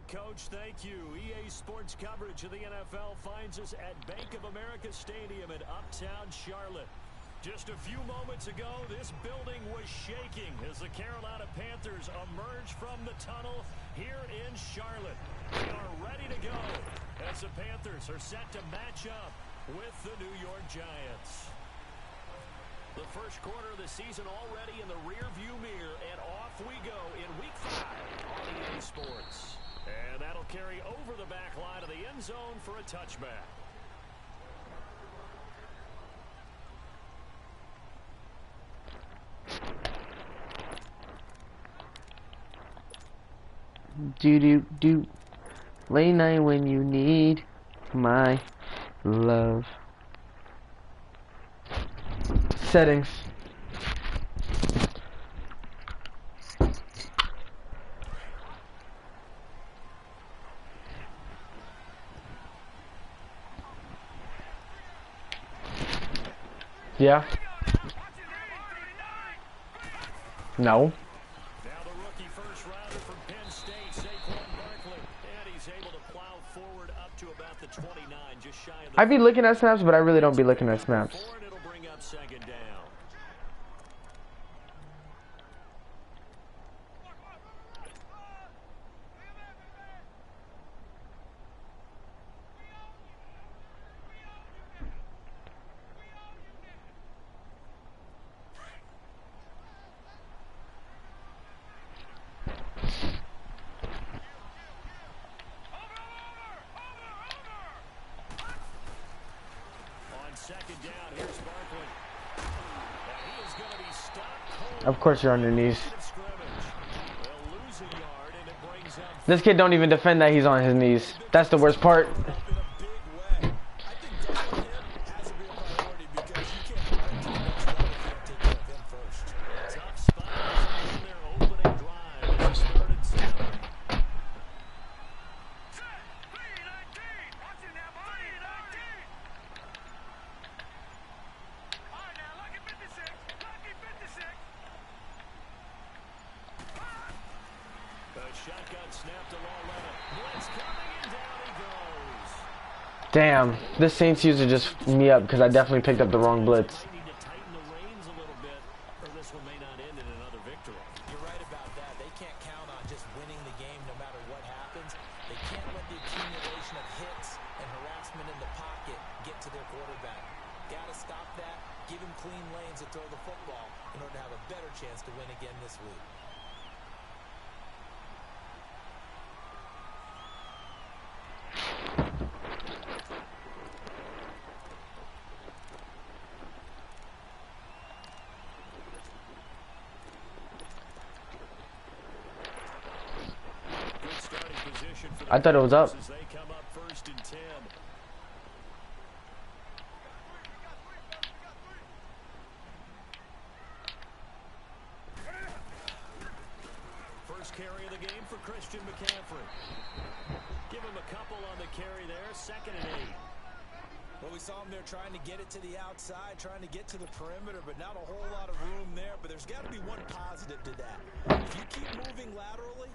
Coach. Thank you. EA Sports coverage of the NFL finds us at Bank of America Stadium in Uptown Charlotte. Just a few moments ago, this building was shaking as the Carolina Panthers emerged from the tunnel here in Charlotte. They are ready to go as the Panthers are set to match up with the New York Giants. The first quarter of the season already in the rearview mirror, and off we go in Week 5 on EA Sports. And that'll carry over the back line of the end zone for a touchback. Do late night when you need my love. Settings. Yeah. No. I be looking at snaps, but I really don't be looking at snaps. Of course you're on your knees. This kid don't even defend that he's on his knees. That's the worst part. Damn, this Saints user just me up because I definitely picked up the wrong blitz. You're right about that. They can't count on just winning the game no matter what happens. They can't let the accumulation of hits and harassment in the pocket get to their quarterback. Got to stop that. Give him clean lanes to throw the football in order to have a better chance to win again this week. I thought it was up. First carry of the game for Christian McCaffrey. Give him a couple on the carry there. 2nd and 8. Well, we saw him there trying to get it to the outside, trying to get to the perimeter, but not a whole lot of room there. But there's got to be one positive to that. If you keep moving laterally,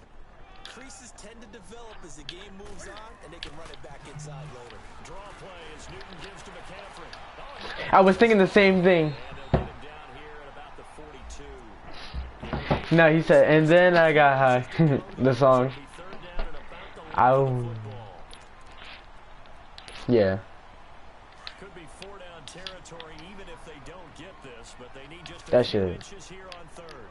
creases tend to develop as the game moves on, and they can run it back inside later. Draw play as Newton gives to McCaffrey. I was thinking the same thing. And they'll get him down here at about the 42. No, he said, and then I got high. The song. Oh. Yeah. Could be 4-down territory even if they don't get this, but they need just that a few shit. inches here on 3rd.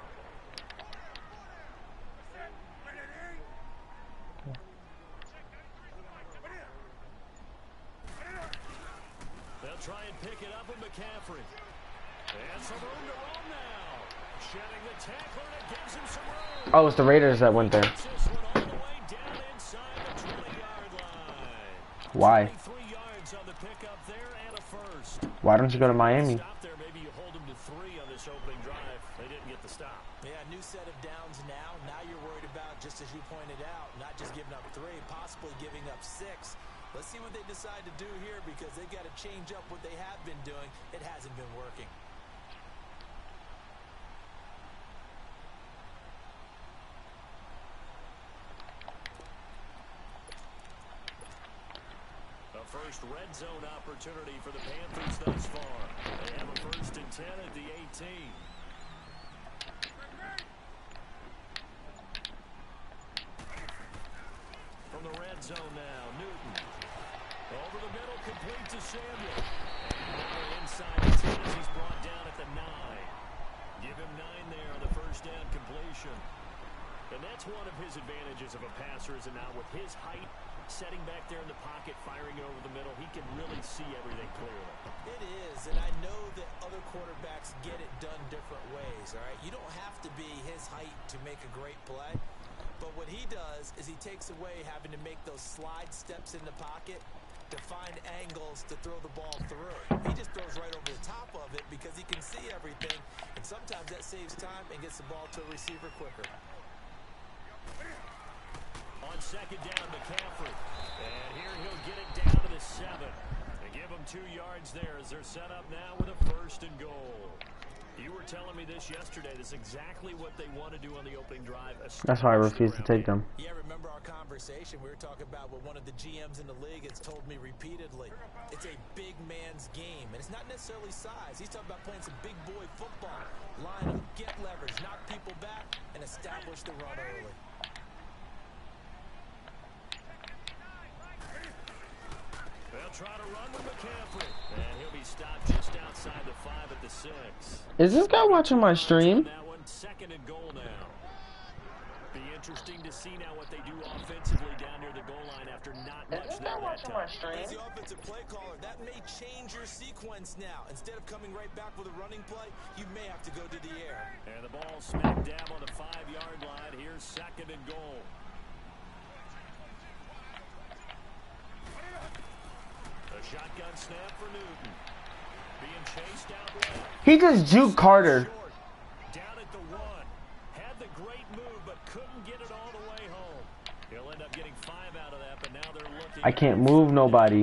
Try and pick it up with McCaffrey. And some room to run now. Shedding the tackler, and it gives him some room. Oh, it's the Raiders that went there. This one all the way down inside the 20-yard line. Why? 23 yards on the pickup there and a first. Why don't you go to Miami? Stop there. Maybe you hold them to 3 on this opening drive. They didn't get the stop. Yeah, new set of downs now. Now you're worried about, just as you pointed out, not just giving up 3, possibly giving up 6. Let's see what they decide to do here because they've got to change up what they have been doing. It hasn't been working. first red zone opportunity for the Panthers thus far. They have a 1st and 10 at the 18. From the red zone now, Newton. Over the middle, complete to Samuel. And inside the 10 as he's brought down at the 9. Give him 9 there on the first down completion. And that's one of his advantages of a passer, is now with his height, setting back there in the pocket, firing over the middle, he can really see everything clearly. It is, and I know that other quarterbacks get it done different ways, all right? You don't have to be his height to make a great play, but what he does is he takes away having to make those slide steps in the pocket to find angles to throw the ball through. He just throws right over the top of it because he can see everything, and sometimes that saves time and gets the ball to a receiver quicker. On second down, McCaffrey. And here he'll get it down to the 7. They give him 2 yards there as they're set up now with a 1st and goal. You were telling me this yesterday. This is exactly what they want to do on the opening drive. That's why I refuse to take them. Yeah, remember our conversation? We were talking about what one of the GMs in the league has told me repeatedly. It's a big man's game, and it's not necessarily size. He's talking about playing some big boy football. Line up, get leverage, knock people back, and establish the run early. They'll try to run with McCaffrey. And he'll be stopped just outside the 5 at the 6. Is this guy watching my stream? That one, 2nd and goal now. Be interesting to see now what they do offensively down near the goal line after not much there that time. As the offensive play caller, that may change your sequence now. Instead of coming right back with a running play, you may have to go to the air. And the ball smack dab on the 5-yard line. Here's 2nd and goal. A shotgun snap for Newton. Being chased out left. He just juked Carter. Down at the 1. Had the great move, but couldn't get it all the way home. He'll end up getting 5 out of that, but now they're looking. I can't move nobody.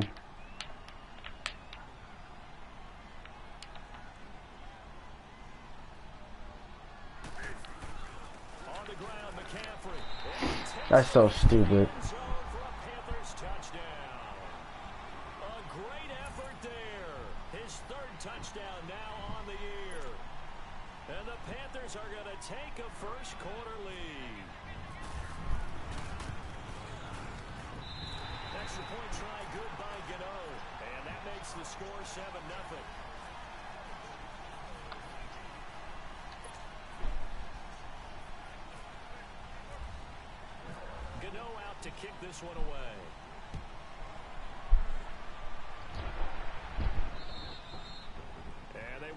On the ground, McCaffrey. That's so stupid. Touchdown now on the year. And the Panthers are going to take a first quarter lead. Extra point try good by Gano. And that makes the score 7-0. Gano out to kick this one away.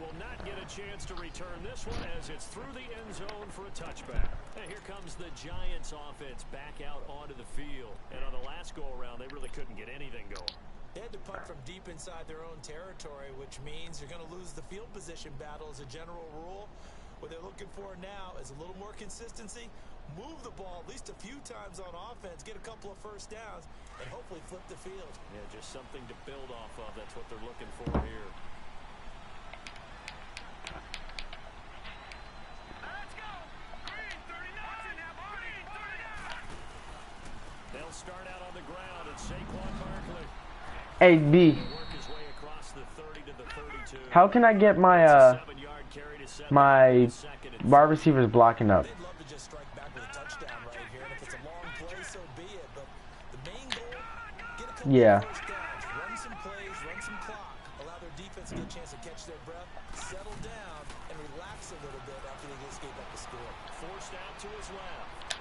Will not get a chance to return this one as it's through the end zone for a touchback. And here comes the Giants offense back out onto the field. And on the last go-around, they really couldn't get anything going. They had to punt from deep inside their own territory, which means you're going to lose the field position battle as a general rule. What they're looking for now is a little more consistency, move the ball at least a few times on offense, get a couple of first downs, and hopefully flip the field. Yeah, just something to build off of. That's what they're looking for here. They'll start out on the ground at Saquon Barkley. Hey, B. How can I get my my wide receivers blocking up? They'd love to just strike back with a touchdown right here, and if it's a long play, so be it. But the main goal, get a couple of first downs, run some plays, run some clock, allow their defense to get a chance to catch their breath, settle down, and relax a little bit after they escape up the score. Forced out to his left.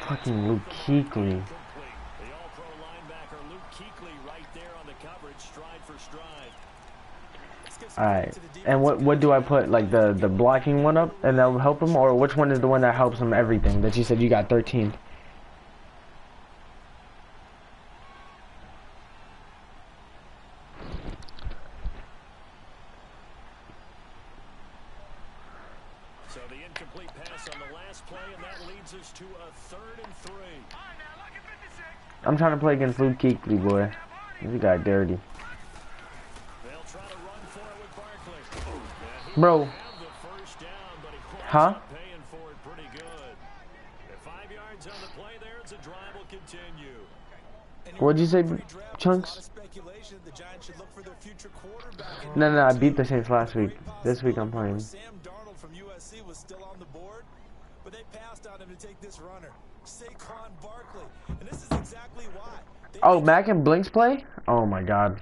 Fucking Luke Kuechly. The all-pro linebacker Luke Kuechly right there on the coverage, stride for stride. Alright, and what do I put, like the blocking one up and that will help him, or which one is the one that helps him everything that you said you got 13? So the incomplete pass on the last play, and that leads us to a 3rd and 3. I'm trying to play against Luke Kuechly, boy. This guy dirty. Bro. Huh? Paying for it pretty good. At 5 yards on the play there, it's a drive will continue. What'd you say, Chunks? No, I beat the Saints last week. This week I'm playing. Sam Darnold from USC was still on the board, but they passed on him to take this runner, Saquon Barkley. And this is exactly why. Oh, Mac and Blinks play? Oh my god.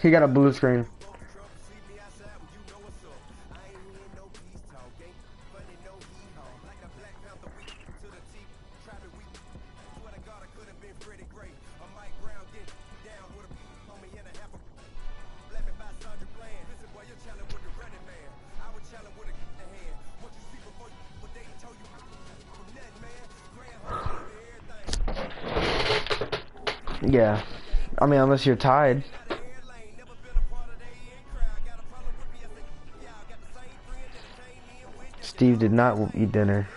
He got a blue screen. Yeah. I mean, unless you're tied. Steve did not eat dinner.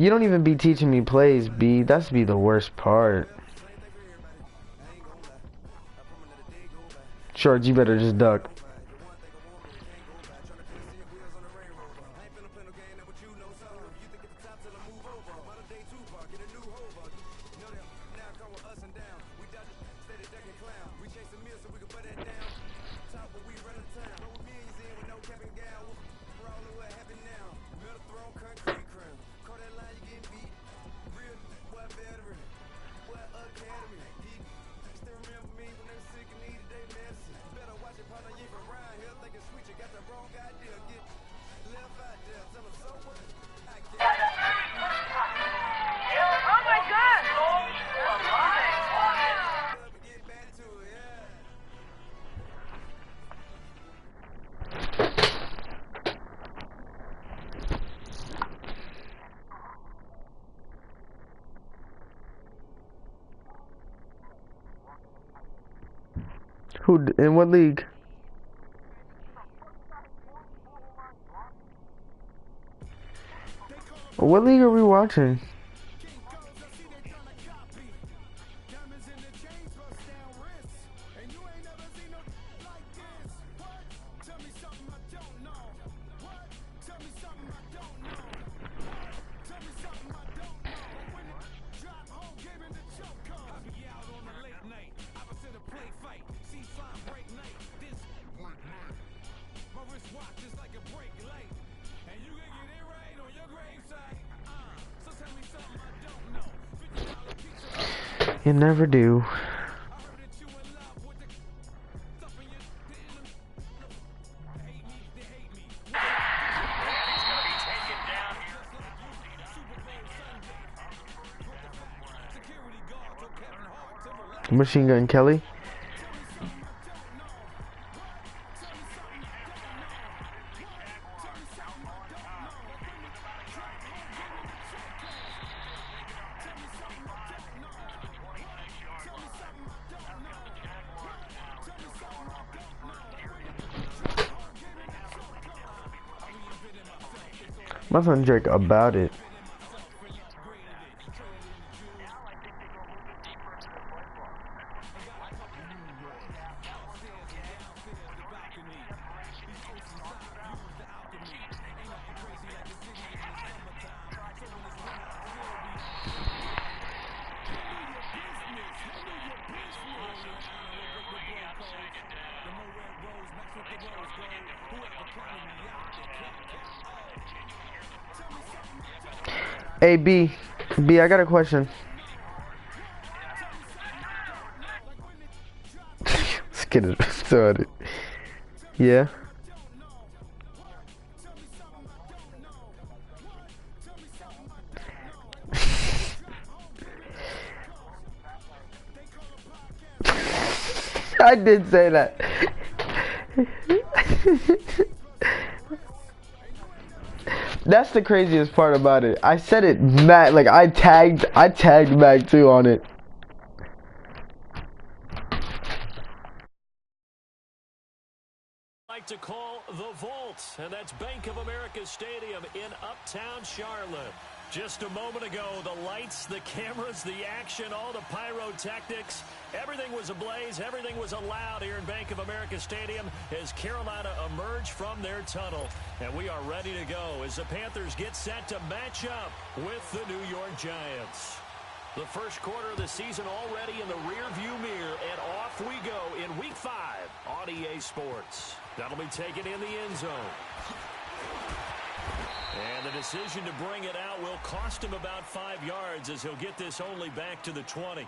You don't even be teaching me plays, B. That's be the worst part. Shorts, you better just duck. Who, in what league? What league are we watching? You never do. Machine Gun Kelly. My son Drake about it. Hey B, I got a question. Let's get it started. Yeah. I did say that. That's the craziest part about it. I said it mad, like I tagged Mac too on it. Like to call the Vault, and that's Bank of America Stadium in Uptown Charlotte. Just a moment ago, the lights, the cameras, the action, all the pyrotechnics, everything was ablaze, everything was allowed here in Bank of America Stadium as Carolina emerged from their tunnel. And we are ready to go as the Panthers get set to match up with the New York Giants. The first quarter of the season already in the rearview mirror, and off we go in Week 5 on EA Sports. That'll be taken in the end zone. And the decision to bring it out will cost him about 5 yards as he'll get this only back to the 20.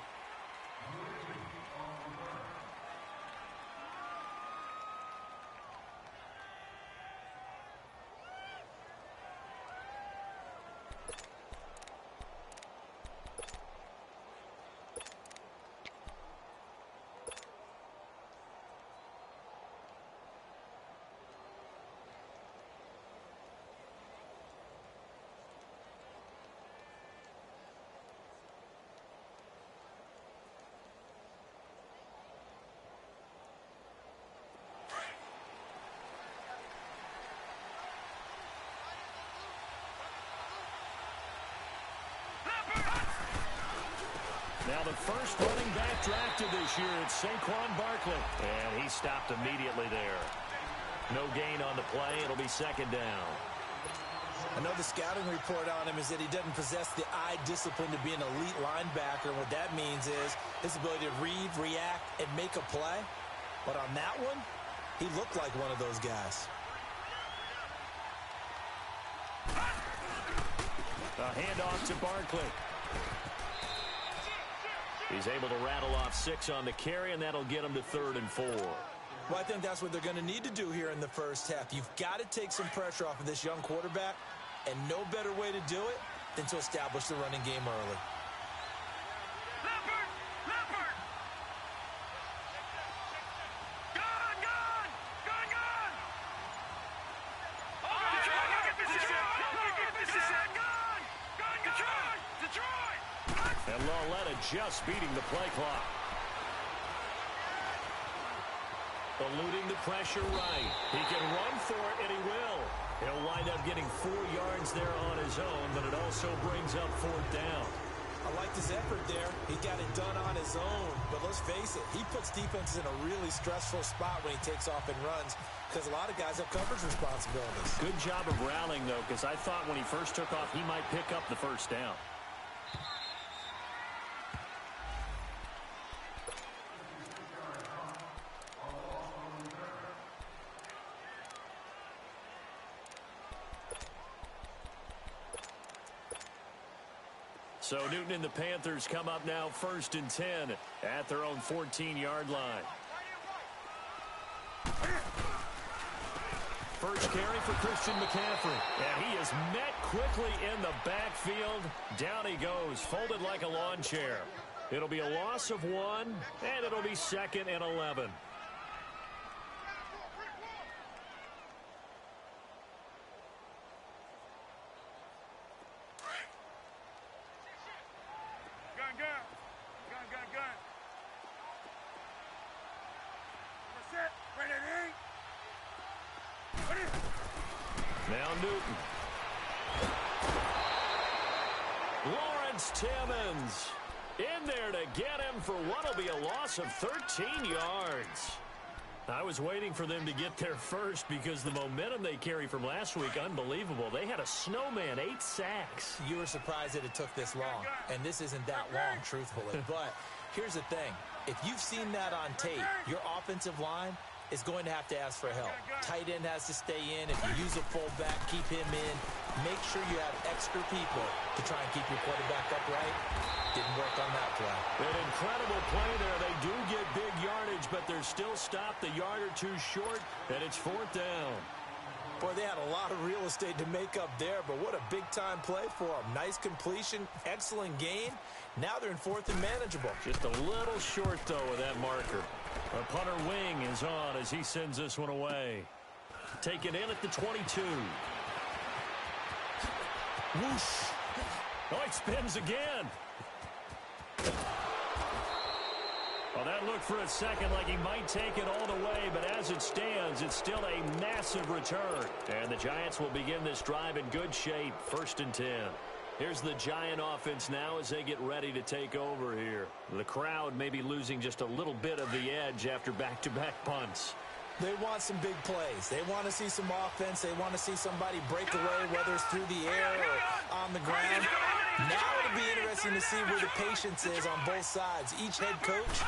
Now the first running back drafted this year, it's Saquon Barkley. And he stopped immediately there. No gain on the play. It'll be second down. I know the scouting report on him is that he doesn't possess the eye discipline to be an elite linebacker. And what that means is his ability to read, react, and make a play. But on that one, he looked like one of those guys. A handoff to Barkley. He's able to rattle off 6 on the carry, and that'll get him to 3rd and 4. Well, I think that's what they're going to need to do here in the first half. You've got to take some pressure off of this young quarterback, and no better way to do it than to establish the running game early. And Loletta just beating the play clock. Eluding the pressure right. He can run for it, and he will. He'll wind up getting 4 yards there on his own, but it also brings up 4th down. I liked his effort there. He got it done on his own. But let's face it, he puts defenses in a really stressful spot when he takes off and runs because a lot of guys have coverage responsibilities. Good job of rallying, though, because I thought when he first took off, he might pick up the 1st down. So Newton and the Panthers come up now 1st and 10 at their own 14-yard line. First carry for Christian McCaffrey. And he is met quickly in the backfield. Down he goes, folded like a lawn chair. It'll be a loss of 1, and it'll be 2nd and 11. Now Newton. Lawrence Timmons in there to get him for what will be a loss of 13 yards. I was waiting for them to get there first because the momentum they carry from last week, unbelievable. They had a snowman, 8 sacks. You were surprised that it took this long, and this isn't that long, truthfully. But here's the thing. If you've seen that on tape, your offensive line is going to have to ask for help. Tight end has to stay in. If you use a fullback, keep him in. Make sure you have extra people to try and keep your quarterback upright. Didn't work on that play. An incredible play there. They do get big yardage, but they're still stopped a yard or two short, and it's 4th down. Boy, they had a lot of real estate to make up there, but what a big-time play for them. Nice completion, excellent gain. Now they're in 4th and manageable. Just a little short, though, with that marker. A punter wing is on as he sends this one away. Taken in at the 22. Whoosh. Oh, it spins again. Well, that looked for a second like he might take it all the way, but as it stands, it's still a massive return. And the Giants will begin this drive in good shape, 1st and 10. Here's the Giant offense now as they get ready to take over here. The crowd may be losing just a little bit of the edge after back-to-back punts. They want some big plays. They want to see some offense. They want to see somebody break away, whether it's through the air or on the ground. Now it'll be interesting to see where the patience is on both sides. Each head coach,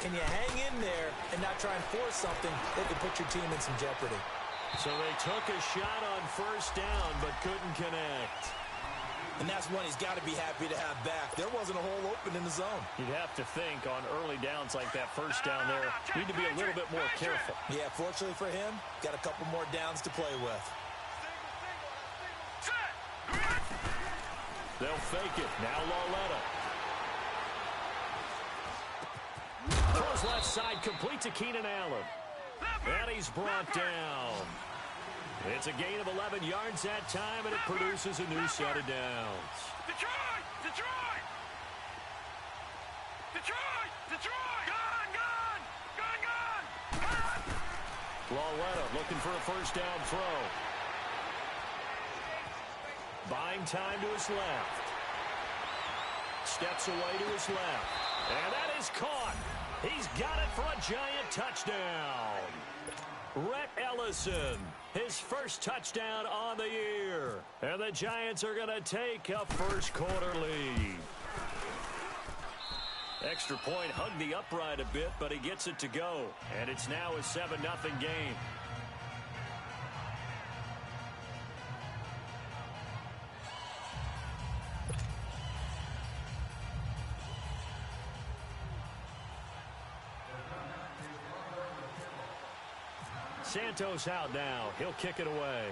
can you hang in there and not try and force something that could put your team in some jeopardy? So they took a shot on 1st down but couldn't connect. And that's one he's got to be happy to have back. There wasn't a hole open in the zone. You'd have to think on early downs like that 1st down there, need to be a little bit more careful. Yeah, fortunately for him, got a couple more downs to play with. They'll fake it. Now Lauletta. Throws left side, complete to Keenan Allen. And he's brought down. It's a gain of 11 yards that time, and it produces a new set of downs. Detroit! Detroit! Detroit! Detroit! Gun! Gun! Gun! Gun! Lauletta looking for a 1st down throw. Buying time to his left. Steps away to his left. And that is caught. He's got it for a Giant touchdown. Rhett Ellison, his 1st touchdown on the year. And the Giants are going to take a 1st quarter lead. Extra point hugged the upright a bit, but he gets it to go. And it's now a 7-0 game. Santos out now. He'll kick it away.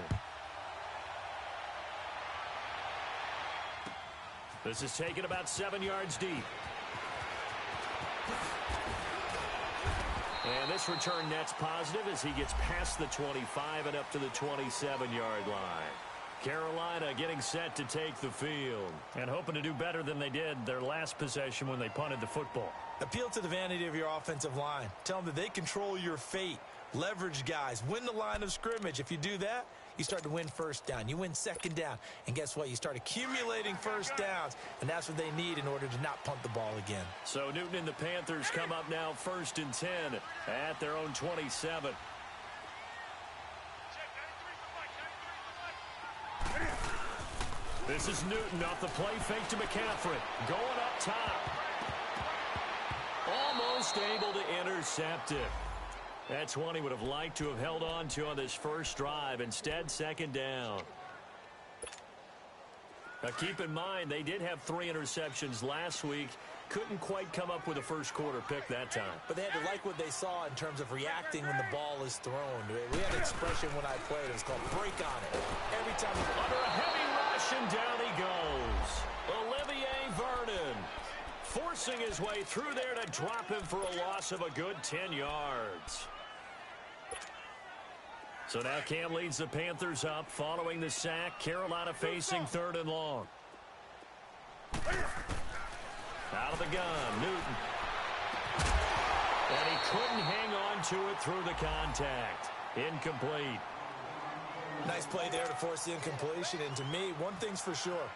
This is taken about 7 yards deep. And this return net's positive as he gets past the 25 and up to the 27-yard line. Carolina getting set to take the field and hoping to do better than they did their last possession when they punted the football. Appeal to the vanity of your offensive line. Tell them that they control your fate. Leverage guys. Win the line of scrimmage. If you do that, you start to win 1st down. You win 2nd down. And guess what? You start accumulating 1st downs. And that's what they need in order to not punt the ball again. So Newton and the Panthers come up now 1st and 10 at their own 27. This is Newton off the play fake to McCaffrey. Going up top. Almost able to intercept it. That's one he would have liked to have held on to on this 1st drive. Instead, 2nd down. Now keep in mind, they did have 3 interceptions last week. Couldn't quite come up with a 1st quarter pick that time. But they had to like what they saw in terms of reacting when the ball is thrown. We had an expression when I played. It was called break on it. Every time under a heavy rush, and down he goes. Olivier Vernon forcing his way through there to drop him for a loss of a good 10 yards. So now Cam leads the Panthers up following the sack. Carolina facing 3rd and long. Out of the gun, Newton. And he couldn't hang on to it through the contact. Incomplete. Nice play there to force the incompletion. And to me, one thing's for sure.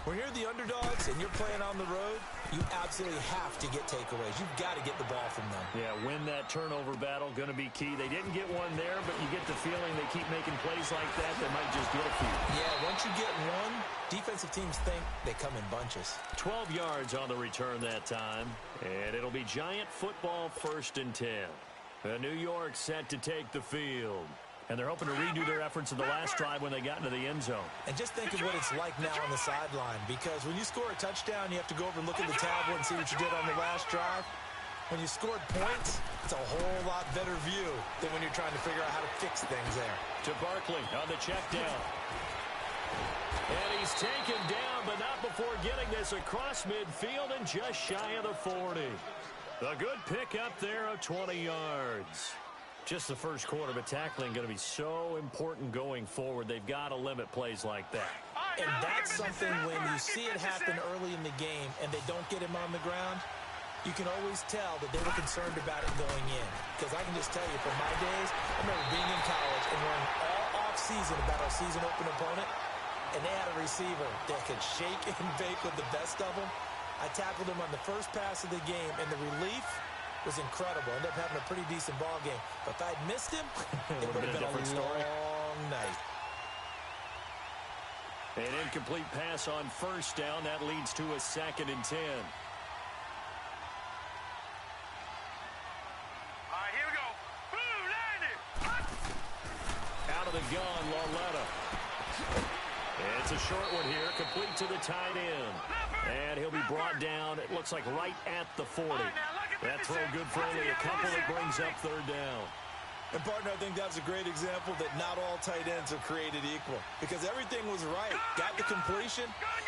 When you're the underdogs and you're playing on the road, you absolutely have to get takeaways. You've got to get the ball from them. Yeah, win that turnover battle, going to be key. They didn't get one there, but you get the feeling they keep making plays like that, they might just get a few. Yeah, once you get one, defensive teams think they come in bunches. 12 yards on the return that time, and it'll be Giant football 1st and 10. New York set to take the field. And they're hoping to redo their efforts in the last drive when they got into the end zone. And just think of what it's like now on the sideline, because when you score a touchdown, you have to go over and look at the tablet and see what you did on the last drive. When you scored points, it's a whole lot better view than when you're trying to figure out how to fix things there. To Barkley on the check down. And he's taken down, but not before getting this across midfield and just shy of the 40. A good pick up there of 20 yards. Just the first quarter, but tackling going to be so important going forward. They've got to limit plays like that. And that's something when you see it happen early in the game and they don't get him on the ground, you can always tell that they were concerned about it going in. Because I can just tell you, from my days, I remember being in college and learning all off-season about our season open opponent, and they had a receiver that could shake and bake with the best of them. I tackled him on the first pass of the game, and the relief was incredible. Ended up having a pretty decent ball game. But if I'd missed him, it would have been a long night. An incomplete pass on 1st down. That leads to a 2nd and 10. All right, here we go. Boom, landed. Out of the gun, Lauletta. It's a short one here, complete to the tight end. And he'll be brought down, it looks like right at the 40. That throw good for only a couple that brings up 3rd down. And, partner, I think that's a great example that not all tight ends are created equal. Because everything was right. Got the completion,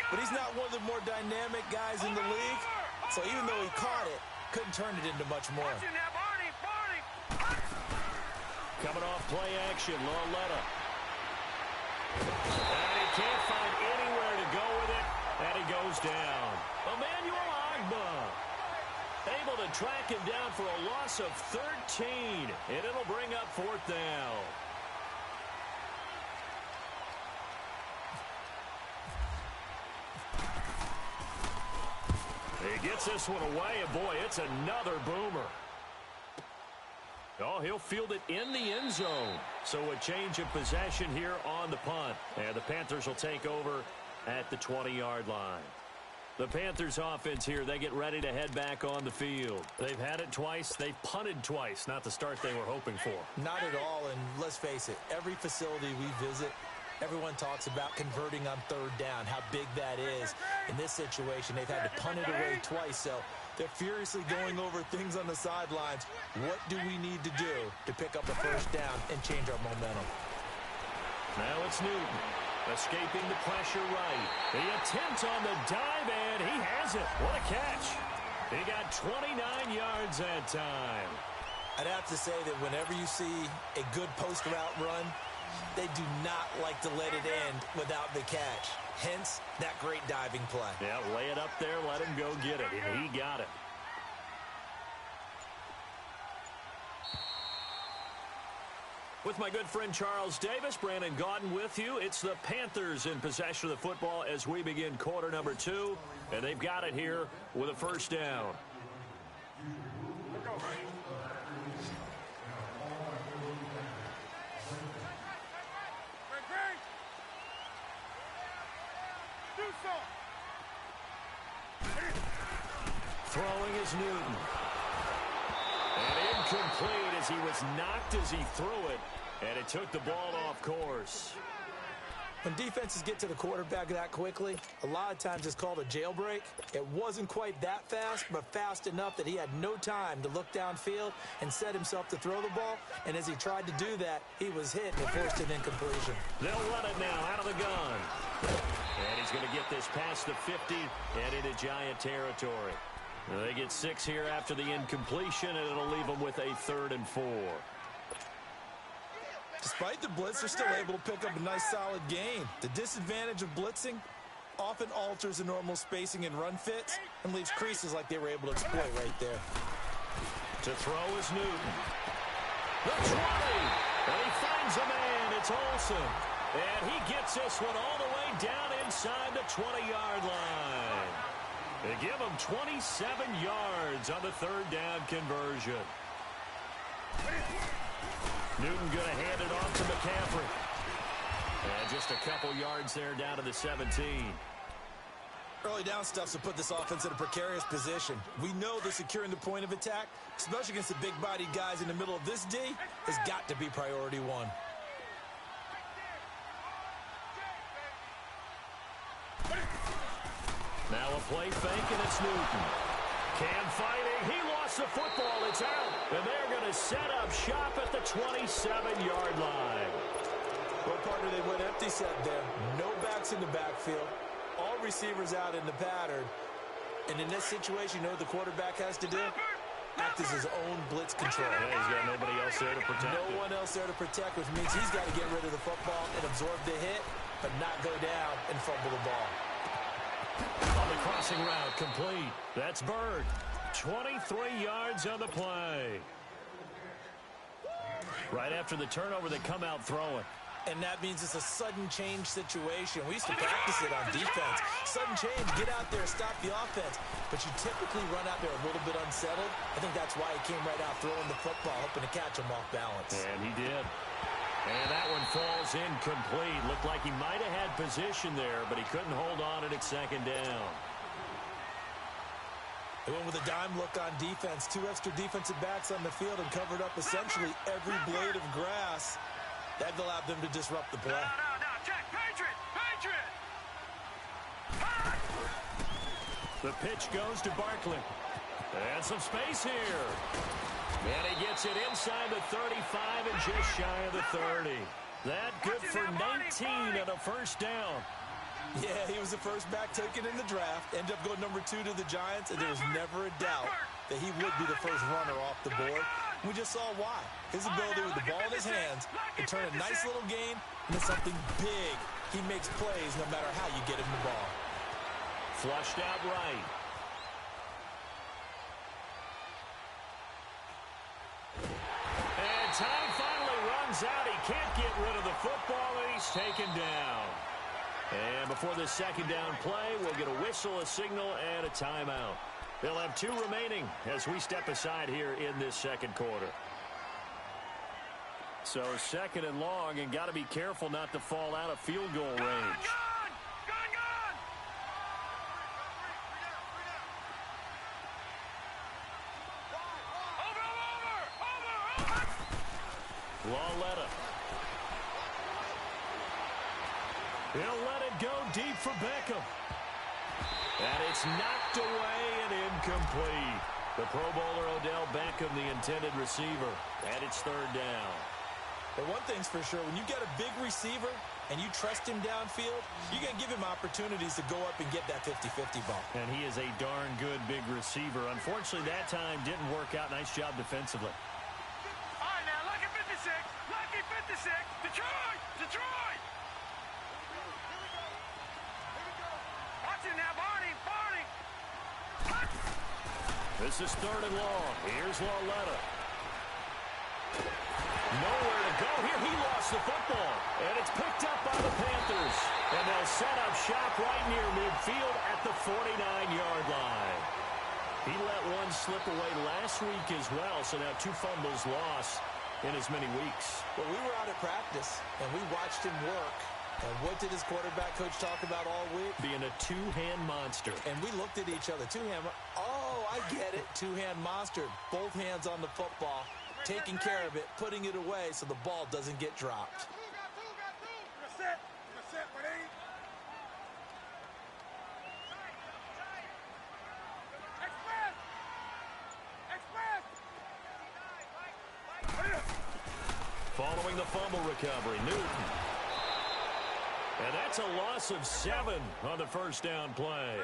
but he's not one of the more dynamic guys in the league. So even though he caught it, couldn't turn it into much more. Coming off play action, Lauletta. And he can't find anywhere to go with it, and he goes down. Emmanuel Agba able to track him down for a loss of 13, and it'll bring up 4th down. He gets this one away, and boy, it's another boomer. Oh, he'll field it in the end zone. So a change of possession here on the punt. And the Panthers will take over at the 20-yard line. The Panthers offense here, they get ready to head back on the field. They've had it twice. They've punted twice. Not the start they were hoping for. Not at all, and let's face it, every facility we visit, everyone talks about converting on 3rd down, how big that is. In this situation, they've had to punt it away twice, so they're furiously going over things on the sidelines. What do we need to do to pick up a 1st down and change our momentum? Now it's Newton, escaping the pressure right. The attempt on the dive, and he has it. What a catch. He got 29 yards that time. I'd have to say that whenever you see a good post route run, they do not like to let it end without the catch. Hence, that great diving play. Yeah, lay it up there, let him go get it, and he got it. With my good friend Charles Davis, Brandon Gaudin with you. It's the Panthers in possession of the football as we begin quarter number 2, and they've got it here with a 1st down. Throwing is Newton. And incomplete as he was knocked as he threw it. And it took the ball off course. When defenses get to the quarterback that quickly, a lot of times it's called a jailbreak. It wasn't quite that fast, but fast enough that he had no time to look downfield and set himself to throw the ball. And as he tried to do that, he was hit and forced an incompletion. They'll run it now out of the gun. And he's going to get this past the 50 and into Giant territory. They get 6 here after the incompletion, and it'll leave them with a 3rd and 4. Despite the blitz, they're still able to pick up a nice, solid gain. The disadvantage of blitzing often alters the normal spacing and run fits and leaves creases like they were able to exploit right there. To throw is Newton. The 20, and he finds a man. It's Olsen. And he gets this one all the way down inside the 20-yard line. They give him 27 yards on the third down conversion. Newton going to hand it off to McCaffrey. And just a couple yards there down to the 17. Early down stuff to put this offense in a precarious position. We know that securing the point of attack, especially against the big-bodied guys in the middle of this D, has got to be priority one. Now a play fake, and it's Newton. Cam fighting. He lost the football. It's out. And they're going to set up shop at the 27-yard line. Well, partner, they went empty set there. No backs in the backfield. All receivers out in the pattern. And in this situation, you know what the quarterback has to do? Act as his own blitz control. Yeah, he's got nobody else there to protect No one else there to protect, which means he's got to get rid of the football and absorb the hit, but not go down and fumble the ball. On the crossing route, complete. That's Bird. 23 yards on the play. Right after the turnover, they come out throwing. And that means it's a sudden change situation. We used to practice it on defense. Sudden change, get out there, stop the offense. But you typically run out there a little bit unsettled. I think that's why he came right out throwing the football, hoping to catch him off balance. And he did. And that one falls incomplete. Looked like he might have had position there, but he couldn't hold on at second down. They went with a dime look on defense. 2 extra defensive backs on the field and covered up essentially every blade of grass. That allowed them to disrupt the play. No, check, Patriot! The pitch goes to Barkley. And some space here. And he gets it inside the 35 and just shy of the 30. That good for 19 and a first down. Yeah, he was the first back taken in the draft. Ended up going number 2 to the Giants, and there was never a doubt that he would be the first runner off the board. We just saw why. His ability with the ball in his hands to turn a nice little gain into something big. He makes plays no matter how you get him the ball. Flushed out right. And time finally runs out. He can't get rid of the football, and he's taken down. And before this second down play, we'll get a whistle, a signal, and a timeout. They'll have 2 remaining as we step aside here in this second quarter. So second and long, and got to be careful not to fall out of field goal range. Lauletta. He'll let it go deep for Beckham. And it's knocked away and incomplete. The Pro Bowler Odell Beckham, the intended receiver, and it's third down. But one thing's for sure, when you get a big receiver and you trust him downfield, you're going to give him opportunities to go up and get that 50-50 ball. And he is a darn good big receiver. Unfortunately, that time didn't work out. Nice job defensively. All right, now, lucky 56. Lucky 56. Detroit! Watch it now, Barney. This is third and long. Here's Lauletta. Nowhere to go here. He lost the football. And it's picked up by the Panthers. And they'll set up shop right near midfield at the 49-yard line. He let one slip away last week as well. So now 2 fumbles lost in as many weeks. Well, we were out at practice, and we watched him work. And what did his quarterback coach talk about all week? Being a 2-hand monster. And we looked at each other. 2-hand. Oh, I get it. 2-hand monster. Both hands on the football, taking care of it, putting it away so the ball doesn't get dropped. Following the fumble recovery, Newton. And that's a loss of 7 on the first down play.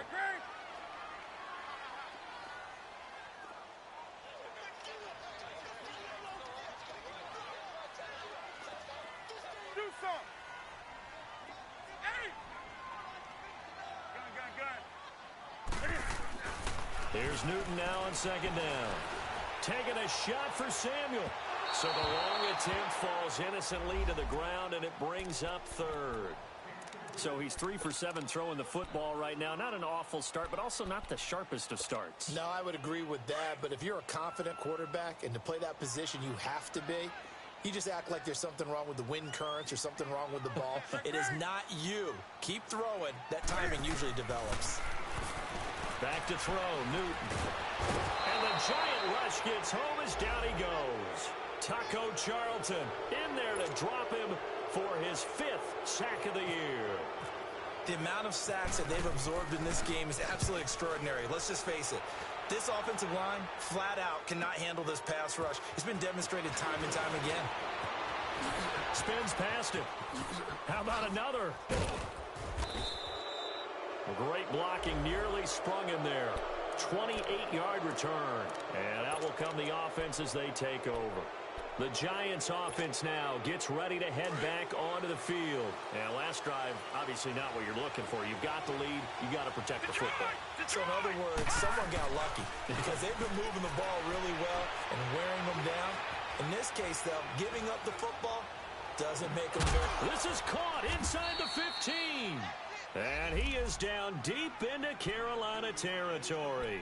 Do something. Hey! Gun. Here's Newton now on second down. taking a shot for Samuel. So the long attempt falls innocently to the ground, and it brings up third. So he's 3 for 7 throwing the football right now. Not an awful start, but also not the sharpest of starts. No, I would agree with that. But if you're a confident quarterback and to play that position, you have to be. You just act like there's something wrong with the wind currents or something wrong with the ball. It is not you. Keep throwing. That timing usually develops. Back to throw, Newton. And the giant rush gets home as down he goes. Taco Charlton in there to drop him for his 5th sack of the year. The amount of sacks that they've absorbed in this game is absolutely extraordinary. Let's just face it. This offensive line, flat out, cannot handle this pass rush. It's been demonstrated time and time again. Spins past it. How about another? Great blocking, nearly sprung him there. 28-yard return. And out will come the offense as they take over. The Giants offense now gets ready to head back onto the field. And last drive, obviously not what you're looking for. You've got the lead. You've got to protect the football. So in other words, someone got lucky because they've been moving the ball really well and wearing them down. In this case, though, giving up the football doesn't make them very... This is caught inside the 15. And he is down deep into Carolina territory.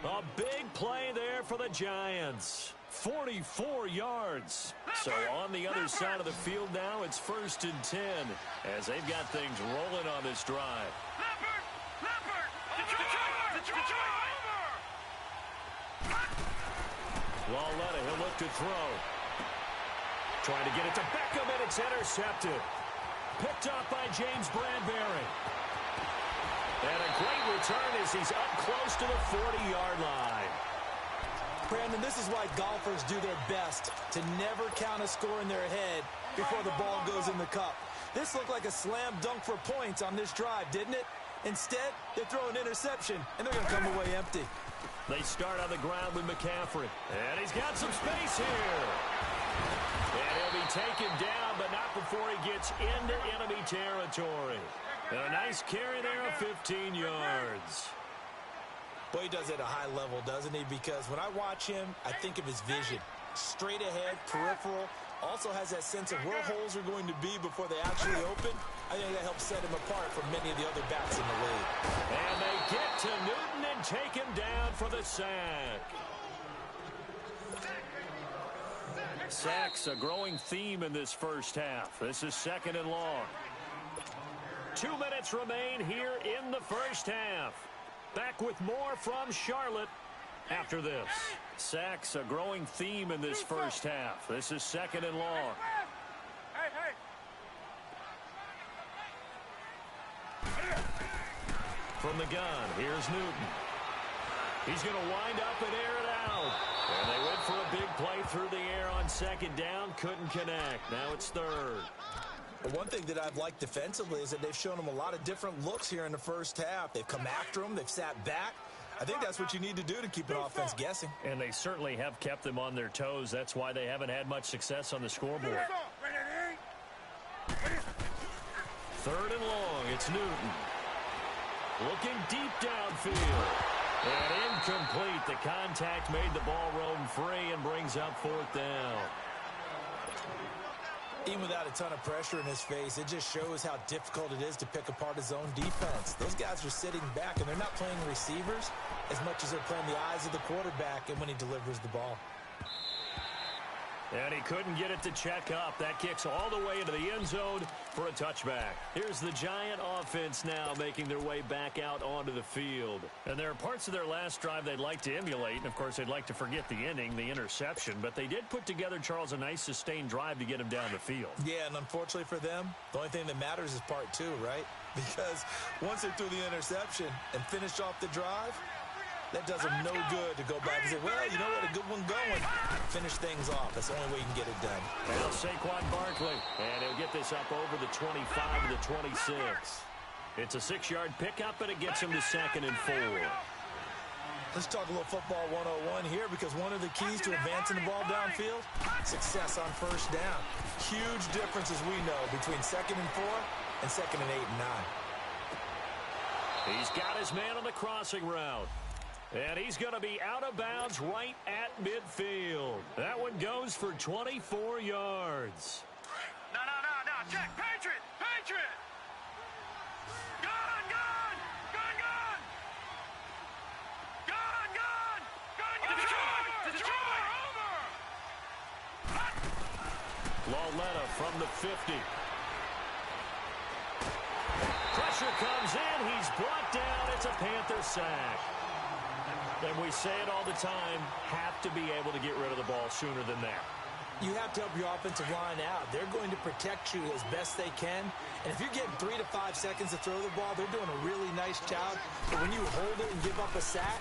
A big play there for the Giants. 44 yards. So on the other side of the field now, it's 1st and 10 as they've got things rolling on this drive. Lauletta, he'll look to throw. Trying to get it to Beckham, and it's intercepted. Picked up by James Bradbury. And a great return as he's up close to the 40-yard line. Brandon, this is why golfers do their best to never count a score in their head before the ball goes in the cup. This looked like a slam dunk for points on this drive, didn't it? Instead, they throw an interception, and they're going to come away empty. They start on the ground with McCaffrey. And he's got some space here. And he'll be taken down, but not before he gets into enemy territory. And a nice carry there of 15 yards. Boy, he does it at a high level, doesn't he? Because when I watch him, I think of his vision. Straight ahead, peripheral. Also has that sense of where holes are going to be before they actually open. I think that helps set him apart from many of the other backs in the league. And they get to Newton and take him down for the sack. Sacks, a growing theme in this first half. This is 2nd and long. 2 minutes remain here in the first half. Back with more from Charlotte after this. Sacks, a growing theme in this first half. This is 2nd and long. From the gun, here's Newton. He's going to wind up and air it out. And they went for a big play through the air on 2nd down. Couldn't connect. Now it's 3rd. But one thing that I've liked defensively is that they've shown them a lot of different looks here in the first half. They've come after them. They've sat back. I think that's what you need to do to keep an offense guessing. And they certainly have kept them on their toes. That's why they haven't had much success on the scoreboard. 3rd and long. It's Newton. Looking deep downfield. And incomplete. The contact made the ball roam free and brings up 4th down. Even without a ton of pressure in his face, it just shows how difficult it is to pick apart his own defense. Those guys are sitting back, and they're not playing receivers as much as they're playing the eyes of the quarterback and when he delivers the ball. And he couldn't get it to check up. That kicks all the way into the end zone for a touchback. Here's the Giant offense now making their way back out onto the field. And there are parts of their last drive they'd like to emulate. And, of course, they'd like to forget the inning, the interception. But they did put together, Charles, a nice sustained drive to get him down the field. Yeah, and unfortunately for them, the only thing that matters is part 2, right? Because once they threw the interception and finished off the drive, that does them no good to go back and say, well, you know what, a good one going. Finish things off. That's the only way you can get it done. Now Saquon Barkley, and he'll get this up over the 25 to the 26. It's a 6-yard pickup, and it gets him to 2nd and 4. Let's talk a little football 101 here, because one of the keys to advancing the ball downfield, success on 1st down. Huge difference, as we know, between 2nd and 4 and 2nd and 8 and 9. He's got his man on the crossing route. And he's going to be out of bounds right at midfield. That one goes for 24 yards. No. Check. Patriot. Gun. Destroy. Over. Lauletta from the 50. Pressure comes in. He's brought down. It's a Panther sack. And we say it all the time, have to be able to get rid of the ball sooner than that. You have to help your offensive line out. They're going to protect you as best they can. And if you're getting 3 to 5 seconds to throw the ball, they're doing a really nice job. But when you hold it and give up a sack,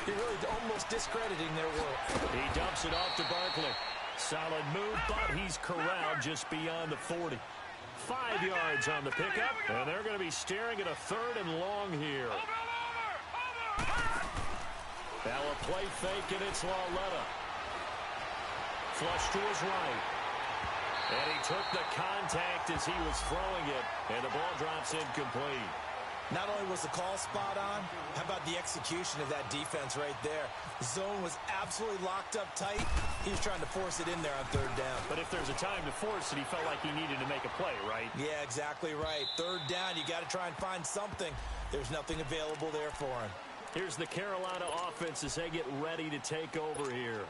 you're really almost discrediting their work. He dumps it off to Barkley. Solid move, but he's corralled just beyond the 40. 5 yards on the pickup, and they're going to be staring at a 3rd and long here. Now a play fake, and it's Lauletta. Flush to his right. And he took the contact as he was throwing it, and the ball drops incomplete. Not only was the call spot on, how about the execution of that defense right there? The zone was absolutely locked up tight. He was trying to force it in there on 3rd down. But if there's a time to force it, he felt like he needed to make a play, right? Yeah, exactly right. 3rd down, you got to try and find something. There's nothing available there for him. Here's the Carolina offense as they get ready to take over here.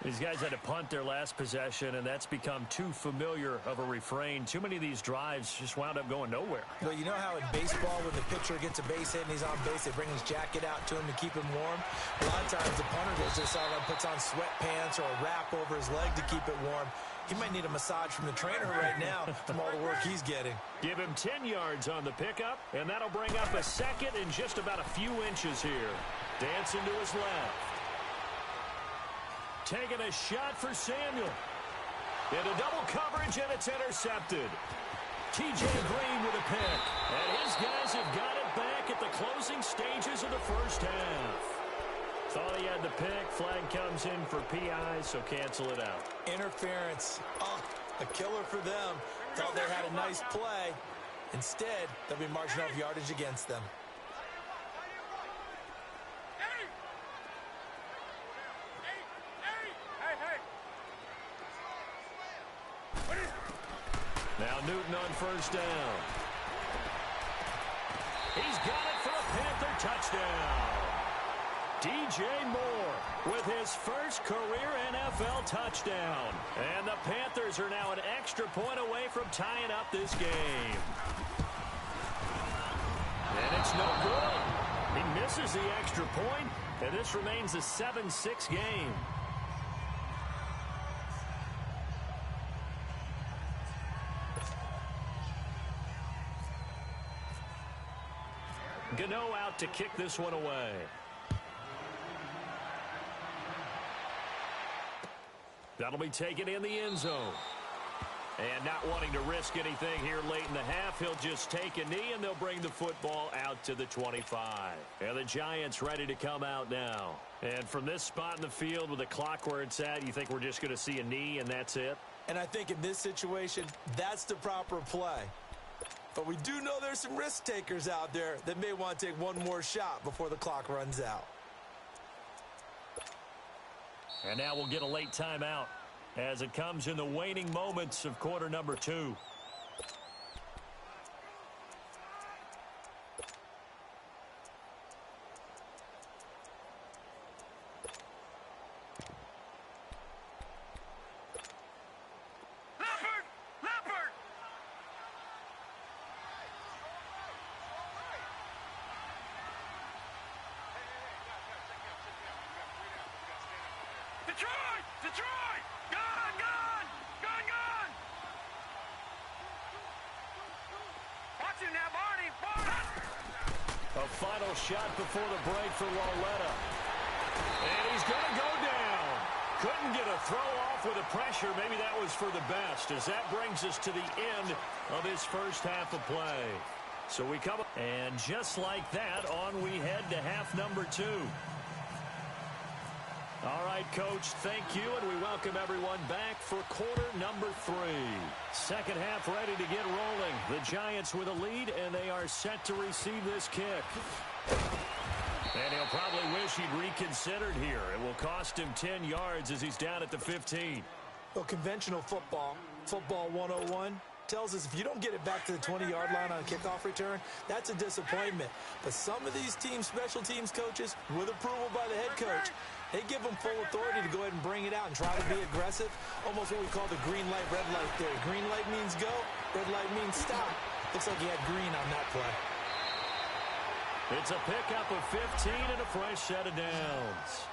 These guys had to punt their last possession, and that's become too familiar of a refrain. Too many of these drives just wound up going nowhere. Well, you know how in baseball, when the pitcher gets a base hit and he's on base, they bring his jacket out to him to keep him warm? A lot of times the punter goes to the sideline, puts on sweatpants or a wrap over his leg to keep it warm. He might need a massage from the trainer right now from all the work he's getting. Give him 10 yards on the pickup, and that'll bring up a 2nd and just about a few inches here. Dancing to his left. Taking a shot for Samuel. Into double coverage, and it's intercepted. T.J. Green with a pick. And his guys have got it back at the closing stages of the first half. Thought he had the pick. Flag comes in for PI, so cancel it out. Interference. Oh, a killer for them. Thought they had a nice play. Instead, they'll be marching off yardage against them. Now Newton on 1st down. He's got it for a Panther touchdown. DJ Moore with his first career NFL touchdown. And the Panthers are now an extra point away from tying up this game. And it's no good. He misses the extra point, and this remains a 7-6 game. Gano out to kick this one away. That'll be taken in the end zone. And not wanting to risk anything here late in the half, he'll just take a knee, and they'll bring the football out to the 25. And the Giants ready to come out now. And from this spot in the field with the clock where it's at, you think we're just going to see a knee and that's it? And I think in this situation, that's the proper play. But we do know there's some risk takers out there that may want to take one more shot before the clock runs out. And now we'll get a late timeout as it comes in the waning moments of quarter number 2. Detroit! Gun! Watch him now, Barney! A final shot before the break for Lauletta. And he's going to go down. Couldn't get a throw off with the pressure. Maybe that was for the best, as that brings us to the end of his first half of play. So we come, and just like that, on we head to half number 2. All right, Coach, thank you, and we welcome everyone back for quarter number 3. Second half ready to get rolling. The Giants with a lead, and they are set to receive this kick. And he'll probably wish he'd reconsidered here. It will cost him 10 yards as he's down at the 15. Well, conventional football 101, tells us if you don't get it back to the 20-yard line on a kickoff return, that's a disappointment. But some of these special teams coaches, with approval by the head coach, they give them full authority to go ahead and bring it out and try to be aggressive. Almost what we call the green light, red light theory. Green light means go, red light means stop. Looks like he had green on that play. It's a pickup of 15 and a fresh set of downs.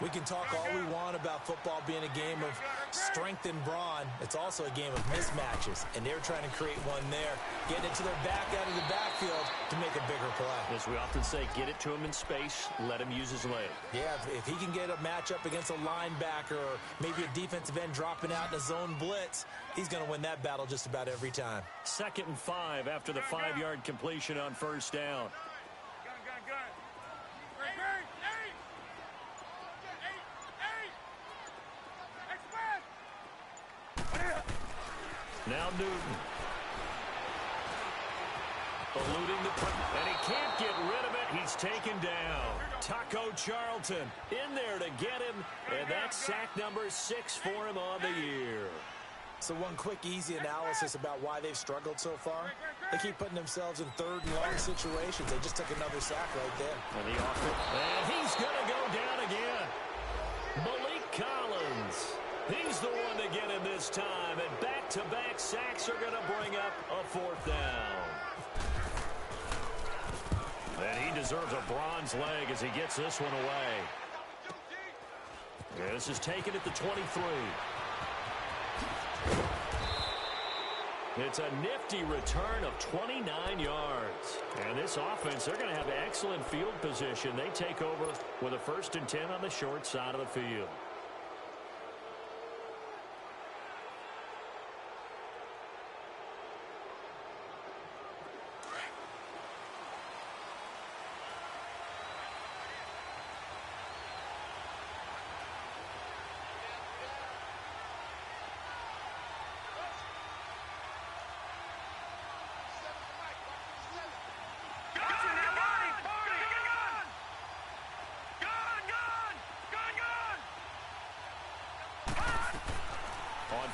We can talk all we want about football being a game of strength and brawn. It's also a game of mismatches, and they're trying to create one there, getting it to their back out of the backfield to make a bigger play. As we often say, get it to him in space, let him use his leg. Yeah, if he can get a matchup against a linebacker or maybe a defensive end dropping out in a zone blitz, he's going to win that battle just about every time. 2nd and 5 after the 5-yard completion on first down. Now Newton. Eluding the and he can't get rid of it. He's taken down. Taco Charlton in there to get him, and that's sack number 6 for him on the year. So one quick, easy analysis about why they've struggled so far. They keep putting themselves in 3rd and long situations. They just took another sack right there. And he's going to go down again. Malik Collins. He's the one to get him this time, and back-to-back sacks are going to bring up a 4th down. And he deserves a bronze leg as he gets this one away. This is taken at the 23. It's a nifty return of 29 yards. And this offense, they're going to have excellent field position. They take over with a 1st and 10 on the short side of the field.